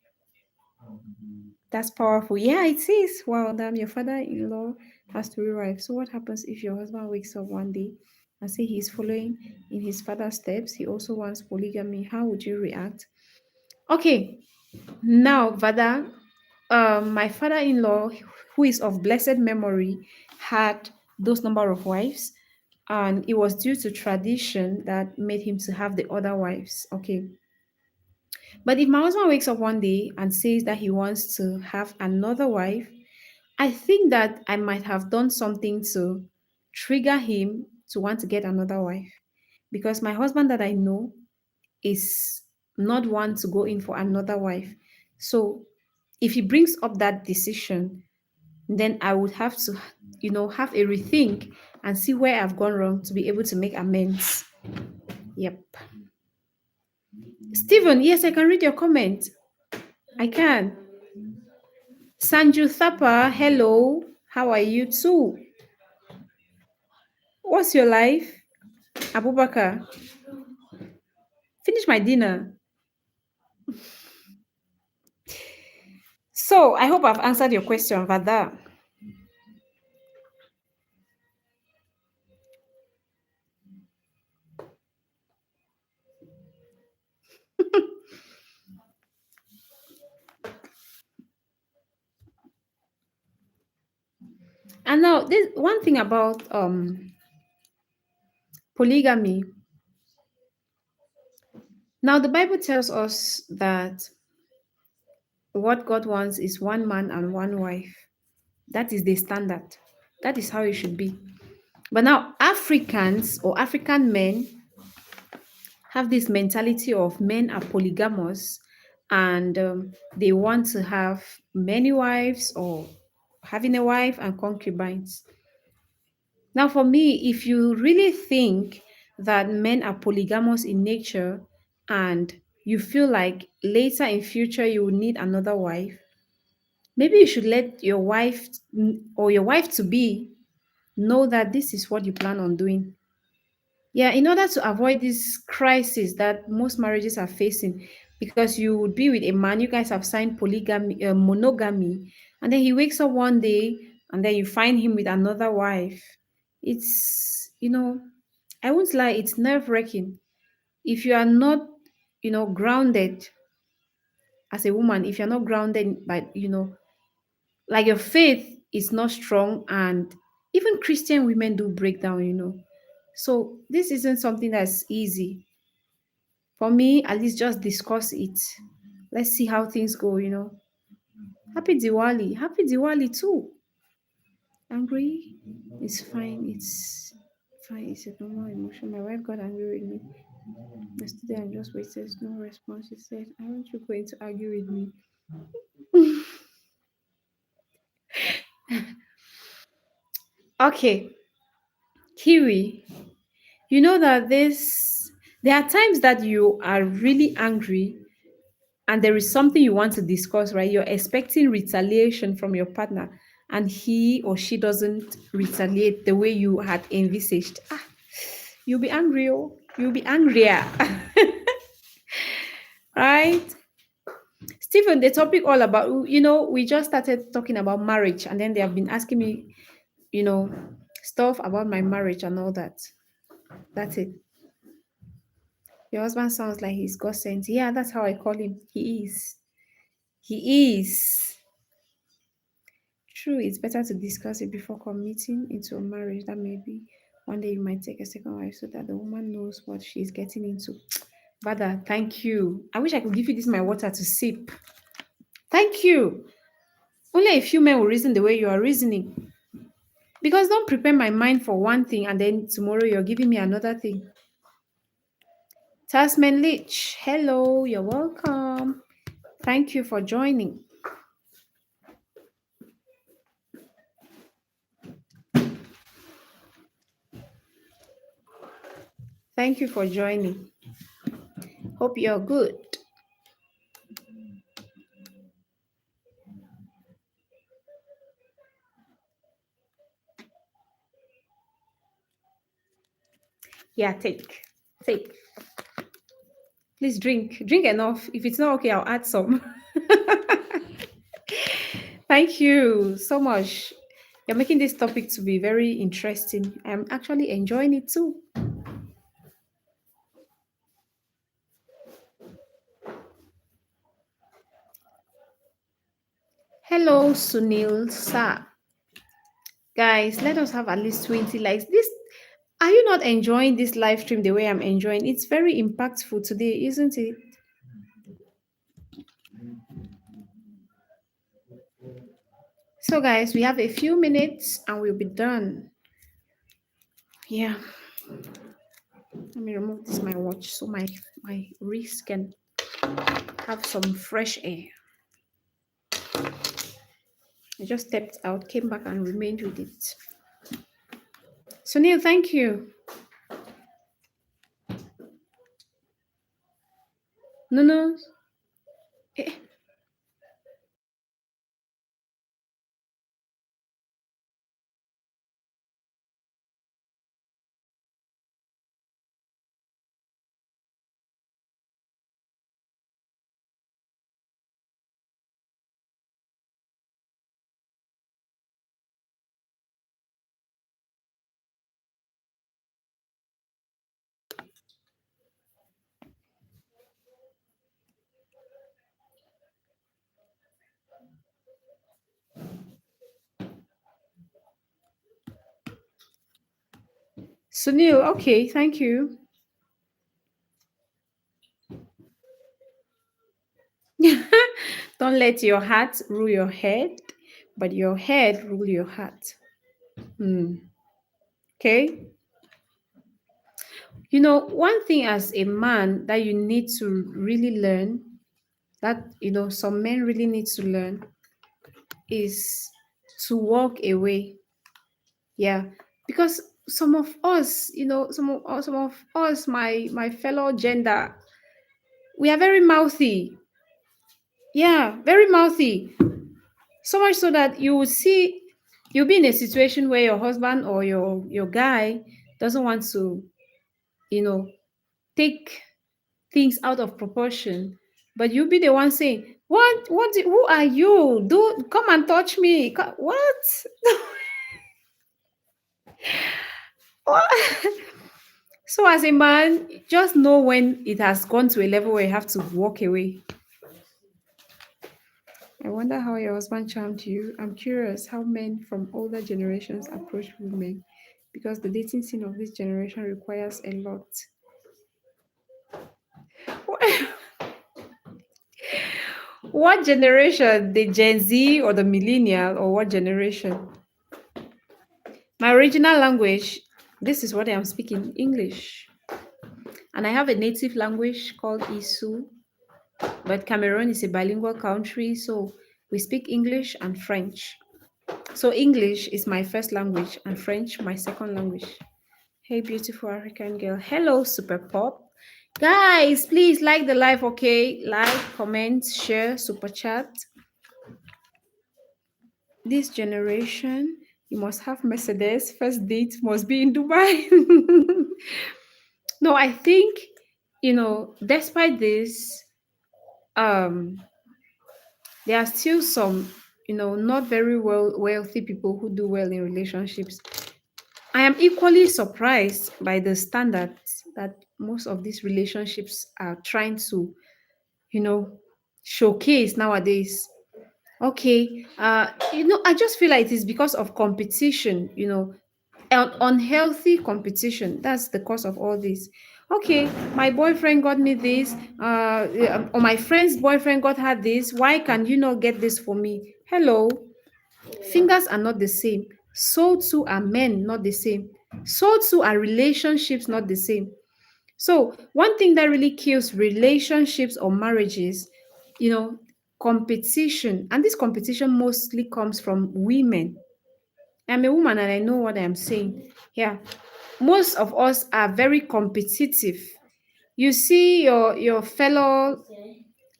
That's powerful. Yeah, it is. Wow, damn, your father-in-law has three wives. So what happens if your husband wakes up one day and say he's following in his father's steps? He also wants polygamy. How would you react? Okay, now Vada, my father-in-law, who is of blessed memory, had those number of wives, and it was due to tradition that made him to have the other wives. Okay, but if my husband wakes up one day and says that he wants to have another wife, I think that I might have done something to trigger him to want to get another wife, because my husband that I know is not one to go in for another wife. So if he brings up that decision, then I would have to, have a rethink and see where I've gone wrong to be able to make amends. Yep. Stephen, yes, I can read your comment. I can. Sanju Thapa, hello. How are you too? What's your life? Abubakar, finish my dinner. So I hope I've answered your question, Vada. And now this one thing about polygamy. Now the Bible tells us that what God wants is one man and one wife. That is the standard. That is how it should be. But now Africans or African men have this mentality of men are polygamous, and they want to have many wives or having a wife and concubines. Now, for me, if you really think that men are polygamous in nature and you feel like later in future you will need another wife, maybe you should let your wife or your wife to be know that this is what you plan on doing. Yeah, in order to avoid this crisis that most marriages are facing, because you would be with a man, you guys have signed polygamy, monogamy, and then he wakes up one day and then you find him with another wife. It's, I won't lie, it's nerve wracking. If you are not, grounded as a woman, if you're not grounded by, like your faith is not strong, and even Christian women do break down. So this isn't something that's easy. For me, at least just discuss it. Let's see how things go. Happy Diwali. Happy Diwali too. Angry? It's fine. It's fine. It's a normal emotion. My wife got angry with me yesterday and just waited. No response. She said, aren't you going to argue with me? Okay. Kiwi, you know that there are times that you are really angry and there is something you want to discuss, right? You're expecting retaliation from your partner, and he or she doesn't retaliate the way you had envisaged. You'll be angry, oh, you'll be angrier. Right? Stephen, the topic all about, we just started talking about marriage, and then they have been asking me, you know, stuff about my marriage and all that. That's it. Your husband sounds like he's God sent. Yeah, that's how I call him. He is. He is. True, it's better to discuss it before committing into a marriage. That maybe one day you might take a second wife so that the woman knows what she's getting into. Father, thank you. I wish I could give you this my water to sip. Thank you. Only a few men will reason the way you are reasoning. Because don't prepare my mind for one thing and then tomorrow you're giving me another thing. Tasman Lich, hello, you're welcome. Thank you for joining. Thank you for joining. Hope you're good. Yeah, take. Please drink enough. If it's not okay, I'll add some. Thank you so much. You're making this topic to be very interesting. I'm actually enjoying it too. Hello, Sunil Sa. Guys, let us have at least 20 likes. This are you not enjoying this live stream the way I'm enjoying? It's very impactful today, isn't it? So guys, we have a few minutes and we'll be done. Yeah. Let me remove this my watch so my wrist can have some fresh air. I just stepped out, came back and remained with it. Sunil, thank you. No, no. Eh, Sunil, okay, thank you. Don't let your heart rule your head, but your head rule your heart. Hmm. Okay. You know, one thing as a man that you need to really learn, that, some men really need to learn is to walk away. Yeah. Because some of us, some of us, my fellow gender, we are very mouthy. Yeah, very mouthy. So much so that you will see you'll be in a situation where your husband or your guy doesn't want to, you know, take things out of proportion, but you'll be the one saying, who are you? Do come and touch me. What? What? So as a man, just know when it has gone to a level where you have to walk away. I wonder how your husband charmed you. I'm curious how men from older generations approach women because the dating scene of this generation requires a lot. What generation? The Gen Z or the millennial or what generation? My original language, this is what I am speaking English. And I have a native language called Isu, but Cameroon is a bilingual country, so we speak English and French. So English is my first language and French my second language. Hey, beautiful African girl. Hello, Super Pop. Guys, please like the live, okay? Like, comment, share, super chat. This generation, you must have Mercedes. First date must be in Dubai. No, I think, despite this, um, there are still some, not very wealthy people who do well in relationships. I am equally surprised by the standards that most of these relationships are trying to, you know, showcase nowadays. Okay, I just feel like it is because of competition, unhealthy competition. That's the cause of all this. Okay, my boyfriend got me this, or my friend's boyfriend got her this. Why can you not get this for me? Hello, fingers are not the same. So too are men not the same. So too are relationships not the same. So one thing that really kills relationships or marriages, you know, competition, and this competition mostly comes from women. I'm a woman and I know what I'm saying. Yeah. most of us are very competitive. You see your fellow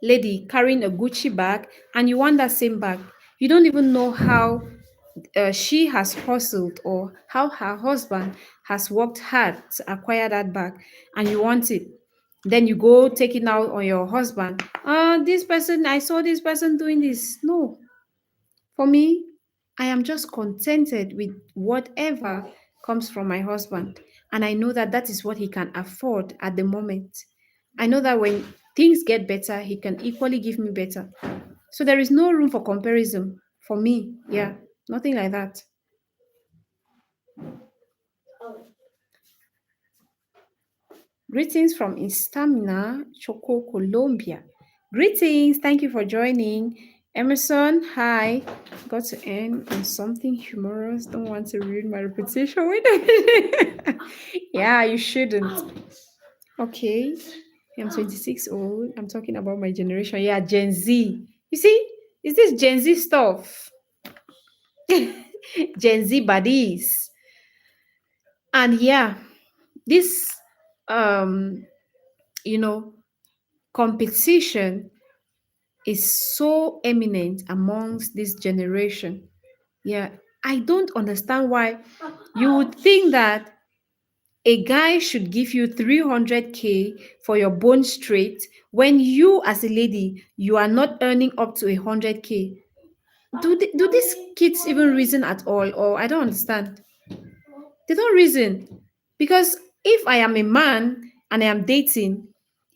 lady carrying a Gucci bag and you want that same bag. You don't even know how she has hustled or how her husband has worked hard to acquire that bag, and you want it. Then you go take it out on your husband. This person, I saw this person doing this. No, for me, I am just contented with whatever comes from my husband. And I know that that is what he can afford at the moment. I know that when things get better, he can equally give me better. So there is no room for comparison for me. Yeah, nothing like that. Oh, Greetings from Instamina, Choco, Colombia. Greetings, thank you for joining. Emerson, hi. Got to end on something humorous. Don't want to ruin my reputation. Wait a minute. Yeah, you shouldn't. Okay. I'm 26 old. I'm talking about my generation. Yeah, Gen Z. You see, is this Gen Z stuff? Gen Z buddies. And yeah, this um, you know, competition is so eminent amongst this generation. Yeah, I don't understand why you would think that a guy should give you 300K for your bone straight when you, as a lady, you are not earning up to 100K. Do these kids even reason at all? Or I don't understand. They don't reason. Because if I am a man and I am dating,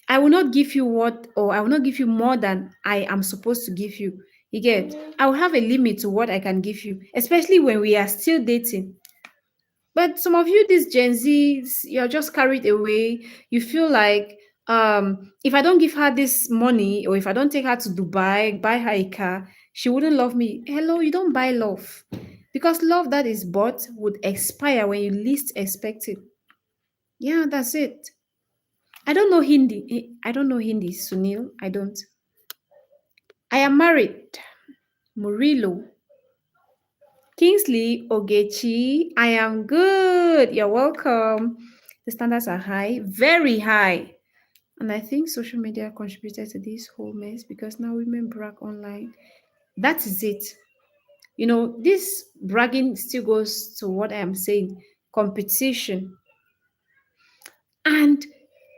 I will not give you what, or I will not give you more than I am supposed to give you. You get? I will have a limit to what I can give you, especially when we are still dating. But some of you, these Gen Zs, you're just carried away. You feel like if I don't give her this money or if I don't take her to Dubai, buy her a car, she wouldn't love me. Hello, you don't buy love. Because love that is bought would expire when you least expect it. Yeah, that's it. I don't know Hindi. I don't know Hindi, Sunil. I don't. I am married. Murilo. Kingsley Ogechi. I am good. You're welcome. The standards are high, very high. And I think social media contributed to this whole mess because now women brag online. That is it. This bragging still goes to what I am saying, competition. And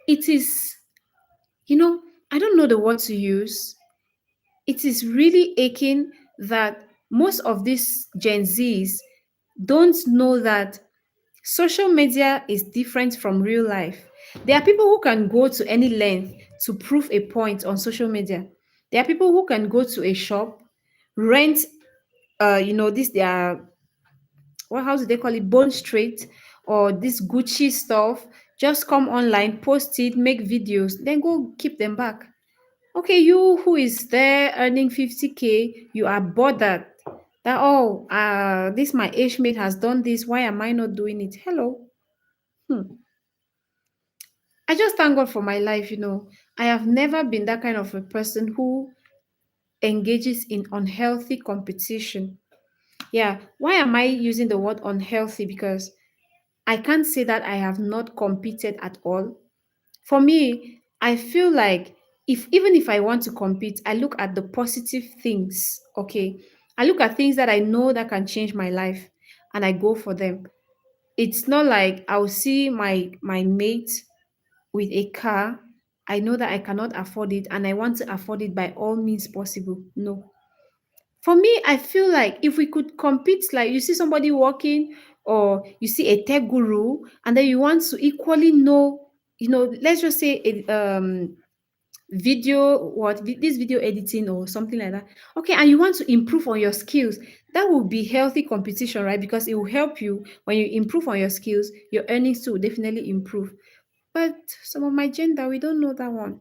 it is, you know, I don't know the word to use. It is really aching that most of these Gen Zs don't know that social media is different from real life. There are people who can go to any length to prove a point on social media. There are people who can go to a shop, rent, this their what how do they call it, bone straight, or this Gucci stuff. Just come online, post it, make videos, then go keep them back. Okay, you who is there earning 50K, you are bothered that, oh, this my age mate has done this. Why am I not doing it? Hello. Hmm. I just thank God for my life. I have never been that kind of a person who engages in unhealthy competition. Yeah. Why am I using the word unhealthy? Because I can't say that I have not competed at all. For me, I feel like if even if I want to compete, I look at the positive things. Okay. I look at things that I know that can change my life and I go for them. It's not like I'll see my mate with a car. I know that I cannot afford it and I want to afford it by all means possible. No. For me, I feel like if we could compete, like you see somebody walking or you see a tech guru, and then you want to equally know, let's just say this video editing or something like that. Okay, and you want to improve on your skills, that will be healthy competition, right? Because it will help you when you improve on your skills, your earnings too will definitely improve. But some of my gender, we don't know that one.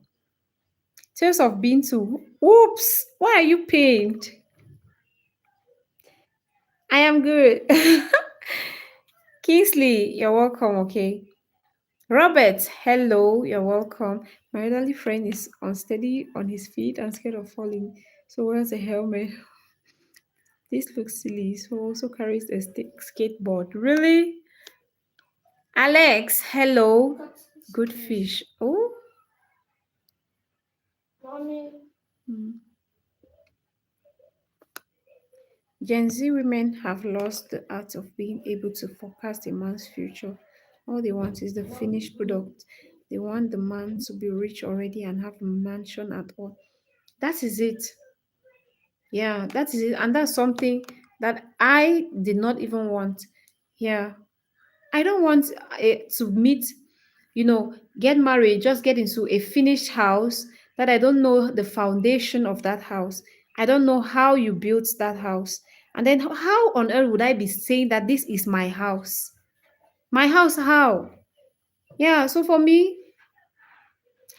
Tales of being too. Oops, why are you pained? I am good. Kingsley, you're welcome, okay? Robert, hello, you're welcome. My elderly friend is unsteady on his feet and scared of falling, so wears a helmet. This looks silly, so also carries a skateboard. Really? Alex, hello. What's this Good fish? fish. Oh. Mommy, Hmm. Gen Z women have lost the art of being able to forecast a man's future. All they want is the finished product. They want the man to be rich already and have a mansion at all. That is it. Yeah, that is it. And that's something that I did not even want. Yeah. I don't want to meet, get married, just get into a finished house that I don't know the foundation of that house. I don't know how you built that house. And then how on earth would I be saying that this is my house? My house, how? Yeah, so for me,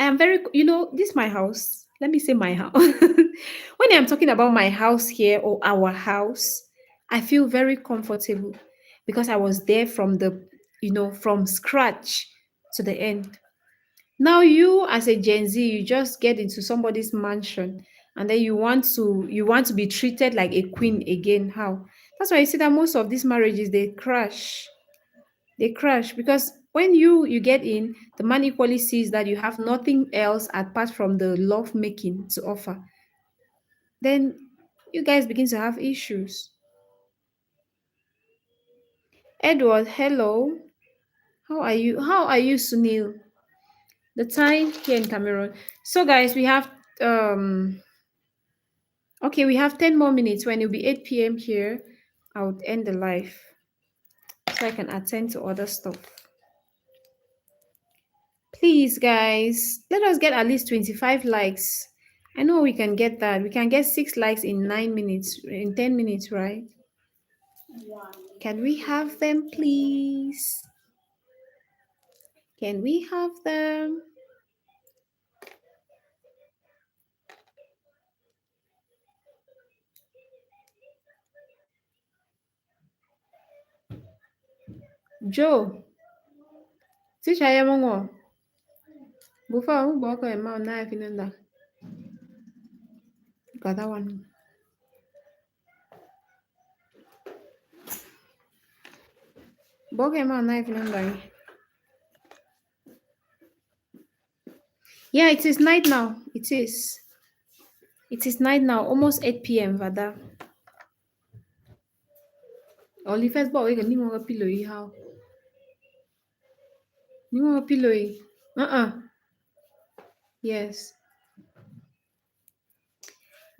I am very, this is my house. Let me say my house. When I'm talking about my house here or our house, I feel very comfortable because I was there from from scratch to the end. Now you as a Gen Z, you just get into somebody's mansion and then you want to be treated like a queen again. How? That's why you see that most of these marriages they crash. They crash because when you get in, the man equally sees that you have nothing else apart from the love making to offer. Then you guys begin to have issues. Edward, hello. How are you? How are you, Sunil? The time here in Cameroon. So guys, we have okay, we have 10 more minutes. When it'll be 8 p.m. here, I would end the live so I can attend to other stuff. Please, guys, let us get at least 25 likes. I know we can get that. We can get 6 likes in 9 minutes, in 10 minutes, right? Can we have them, please? Can we have them? Joe, teacher, yamongo. Before we walk a man, knife in that. Got that one. Walk a man, knife in that. Yeah, it is night now. It is. It is night now, almost 8 p.m. Vada. Only first ball, we can need more pillow. How? Need more pillow. Yes.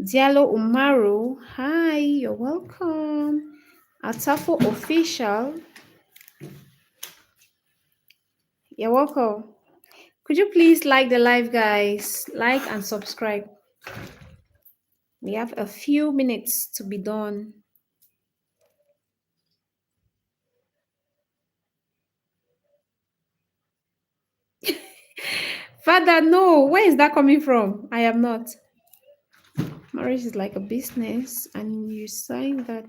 Diallo Umaru. Hi, you're welcome. Atafo Official. You're welcome. Could you please like the live, guys? Like and subscribe. We have a few minutes to be done. Father, no. Where is that coming from? I am not. Marriage is like a business, and you sign that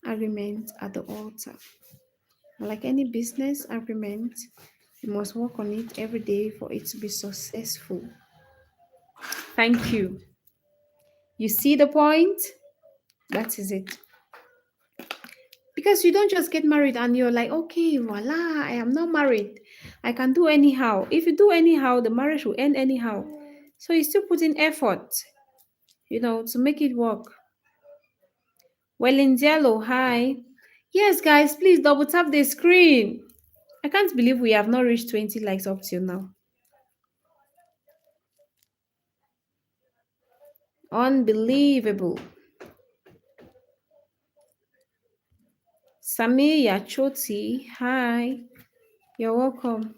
agreement at the altar. Like any business agreement, you must work on it every day for it to be successful. Thank you. You see the point? That is it. Because you don't just get married and you're like, okay, voila, I am not married. I can do anyhow. If you do anyhow, the marriage will end anyhow. So you still put in effort, to make it work. Well, in yellow, hi. Yes, guys, please double tap the screen. I can't believe we have not reached 20 likes up till now. Unbelievable. Sami Yachoti, hi. You're welcome.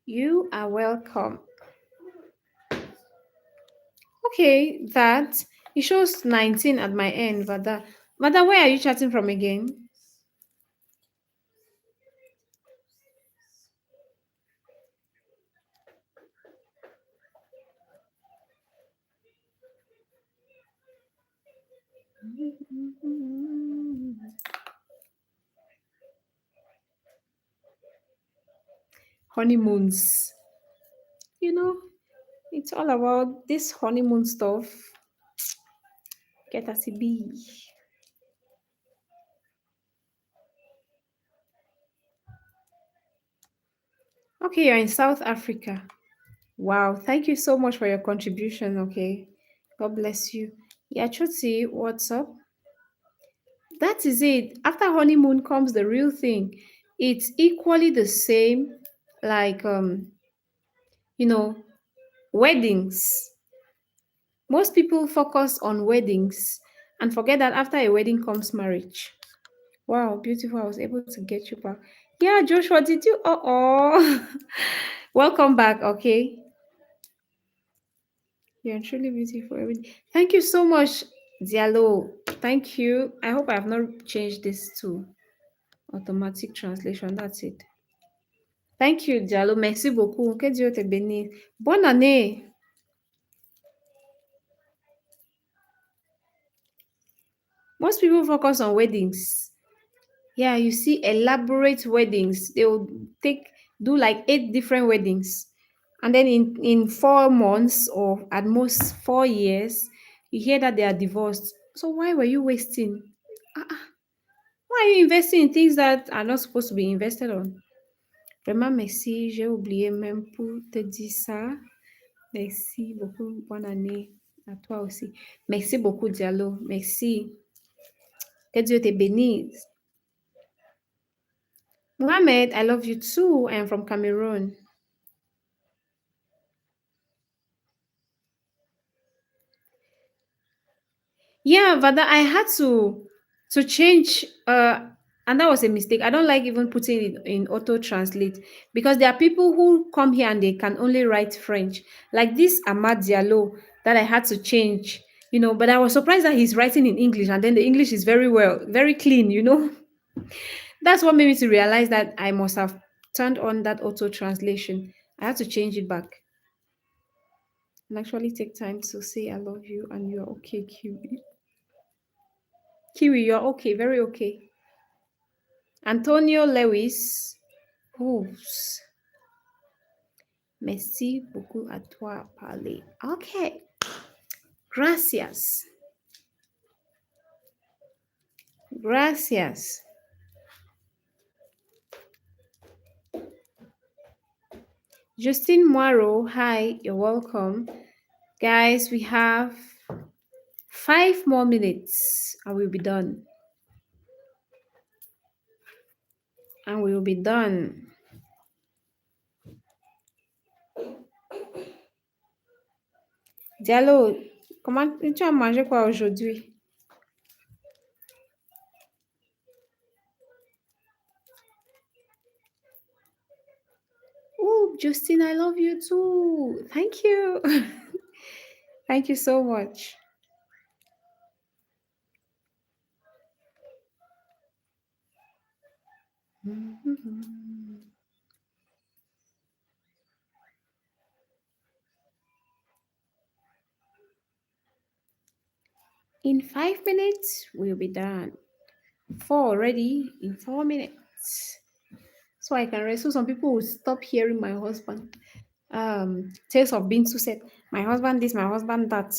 You are welcome. Okay, that it shows 19 at my end, Vada. Vada, where are you chatting from again? honeymoons. You know, it's all about this honeymoon stuff. Get a CB. Okay, you're in South Africa. Wow, thank you so much for your contribution. Okay, God bless you. Yeah, Chutsi, what's up? That is it. After honeymoon comes the real thing. It's equally the same, like you know, weddings. Most people focus on weddings and forget that after a wedding comes marriage. Wow, beautiful. I was able to get you back. Yeah, Joshua, did you? Oh, welcome back. Okay. You're truly beautiful. Thank you so much, Diallo. Thank you. I hope I have not changed this to automatic translation. That's it. Thank you, Diallo. Merci beaucoup. Que Dieu te bénisse. Bonne année. Most people focus on weddings. Yeah, you see elaborate weddings. They will do like 8 different weddings. And then in 4 months or at most 4 years, you hear that they are divorced. So why were you wasting? Ah, ah, why are you investing in things that are not supposed to be invested on? Vraiment, merci. J'ai oublié même pour te dire ça. Merci beaucoup. Bonne année à toi aussi. Merci beaucoup, Diallo. Merci. Que Dieu te bénisse. Mohamed, I love you too. I am from Cameroon. Yeah, but I had to change and that was a mistake. I don't like even putting it in auto translate because there are people who come here and they can only write French. Like this Ahmad Diallo that I had to change, but I was surprised that he's writing in English and then the English is very well, very clean. That's what made me to realize that I must have turned on that auto translation. I had to change it back and actually take time to say I love you and you're okay, Kiwi. Kiwi, you're okay, very okay. Antonio Lewis. Oops. Merci beaucoup à toi, parler. Okay. Gracias. Gracias. Justine Moiro, hi, you're welcome. Guys, we have 5 more minutes and we'll be done. And we'll be done. Diallo, comment tu as mangé quoi aujourd'hui? Oh, Justine, I love you too. Thank you. Thank you so much. In 5 minutes, we'll be done. 4 already in 4 minutes. So I can rest. So some people will stop hearing my husband. Tales of being too said. My husband this, my husband that.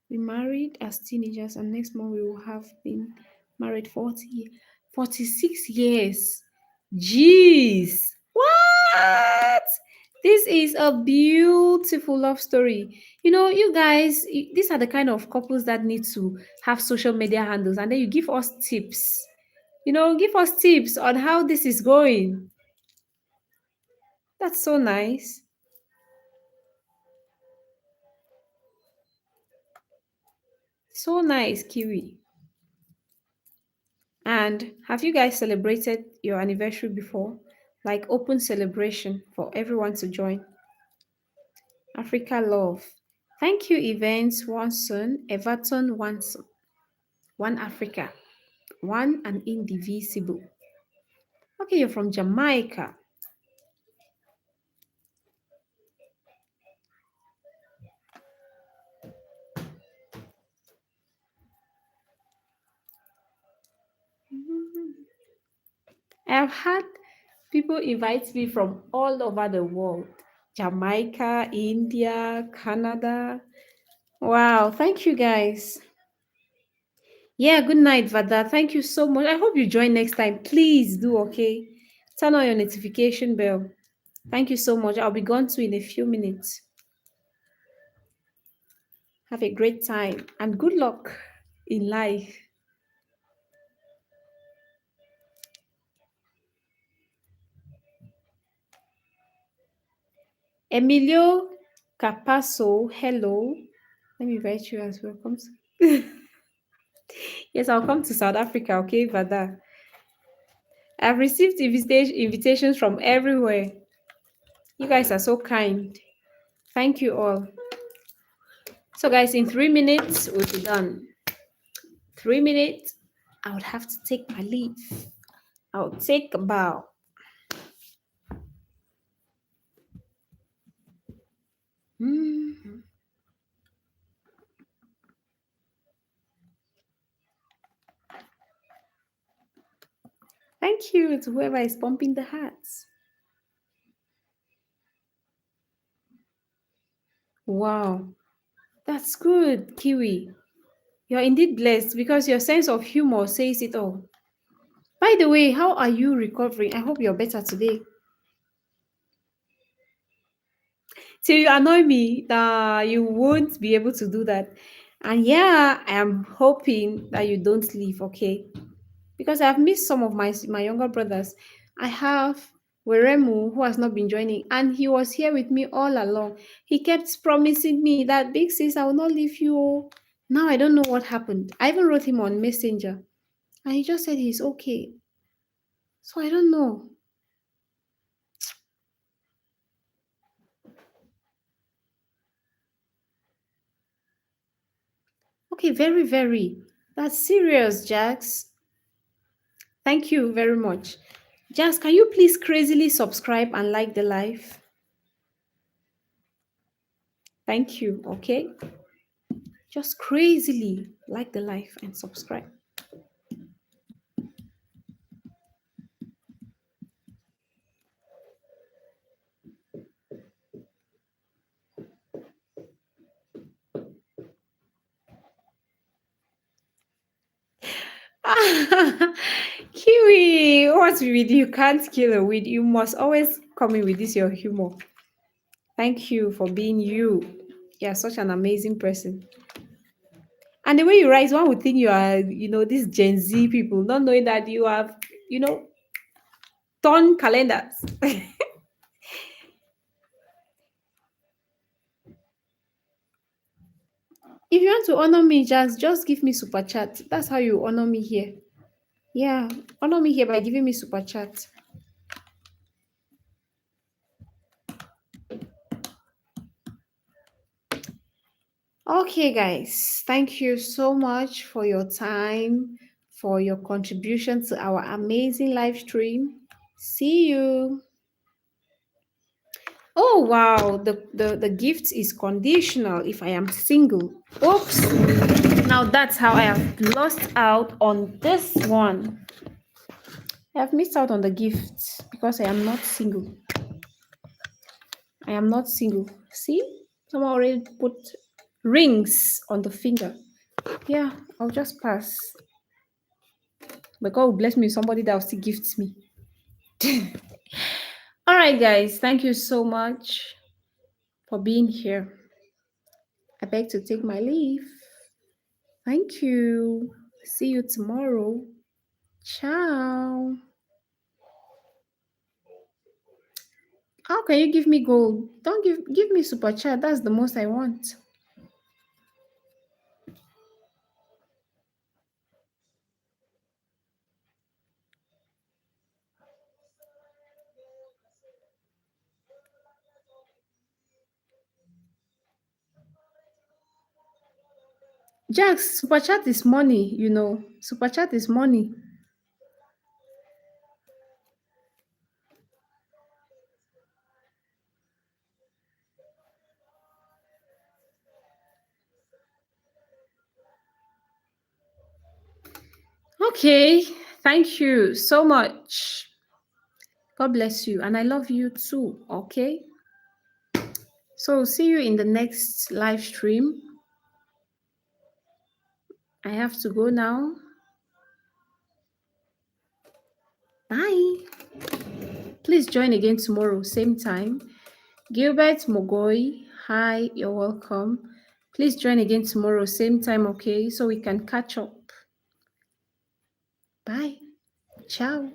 We married as teenagers, and next month we will have been married 46 years. Jeez. What? This is a beautiful love story. You guys, these are the kind of couples that need to have social media handles, and then you give us tips. Give us tips on how this is going. That's so nice. So nice, Kiwi. And have you guys celebrated your anniversary before? Like open celebration for everyone to join. Africa love. Thank you, Events Watson, Everton Watson. One Africa. One and indivisible. Okay, you're from Jamaica. I I've had people invite me from all over the world. Jamaica, India, Canada. Wow, thank you guys. Yeah, good night, Vada. Thank you so much. I hope you join next time. Please do, okay? Turn on your notification bell. Thank you so much. I'll be gone too in a few minutes. Have a great time and good luck in life. Emilio Capasso, hello. Let me invite you as well. Come yes, I'll come to South Africa, okay, Vada. I've received invitations from everywhere. You guys are so kind. Thank you all. So, guys, in 3 minutes, we'll be done. 3 minutes, I would have to take my leave. I'll take a bow. Mhm. Thank you to whoever is pumping the hearts. Wow, that's good, Kiwi. You're indeed blessed because your sense of humor says it all. By the way, how are you recovering? I hope you're better today. Till you annoy me that you won't be able to do that. And yeah, I am hoping that you don't leave, okay? Because I've missed some of my younger brothers. I have Weremu who has not been joining, and he was here with me all along. He kept promising me that big sis, I will not leave you. Oh." Now I don't know what happened. I even wrote him on Messenger, and he just said he's okay. So I don't know. Okay, very, very. That's serious, Jax. Thank you very much. Jax, can you please crazily subscribe and like the live? Thank you, okay? Just crazily like the live and subscribe. Kiwi, what's with you? Can't kill a weed. You must always come in with this your humor. Thank you for being you. You're such an amazing person. And the way you write, one would think you are, these Gen Z people, not knowing that you have, you know, ton calendars. If you want to honor me, just give me super chat. That's how you honor me here. Yeah, honor me here by giving me super chat. Okay, guys, thank you so much for your time, for your contribution to our amazing live stream. See you. Oh wow, the gift is conditional if I am single. Oops. Now that's how I have lost out on this one. I have missed out on the gift because I am not single. I am not single. See? Someone already put rings on the finger. Yeah, I'll just pass. But God will bless me with somebody that will still gift me. All right, guys. Thank you so much for being here. I beg to take my leave. Thank you. See you tomorrow. Ciao. How can you give me gold? Don't give me super chat. That's the most I want. Jax, super chat is money, Super chat is money. Okay, thank you so much. God bless you. And I love you too. Okay. So see you in the next live stream. I have to go now. Bye. Please join again tomorrow, same time. Gilbert Mogoi, hi, you're welcome. Please join again tomorrow, same time, okay? So we can catch up. Bye. Ciao.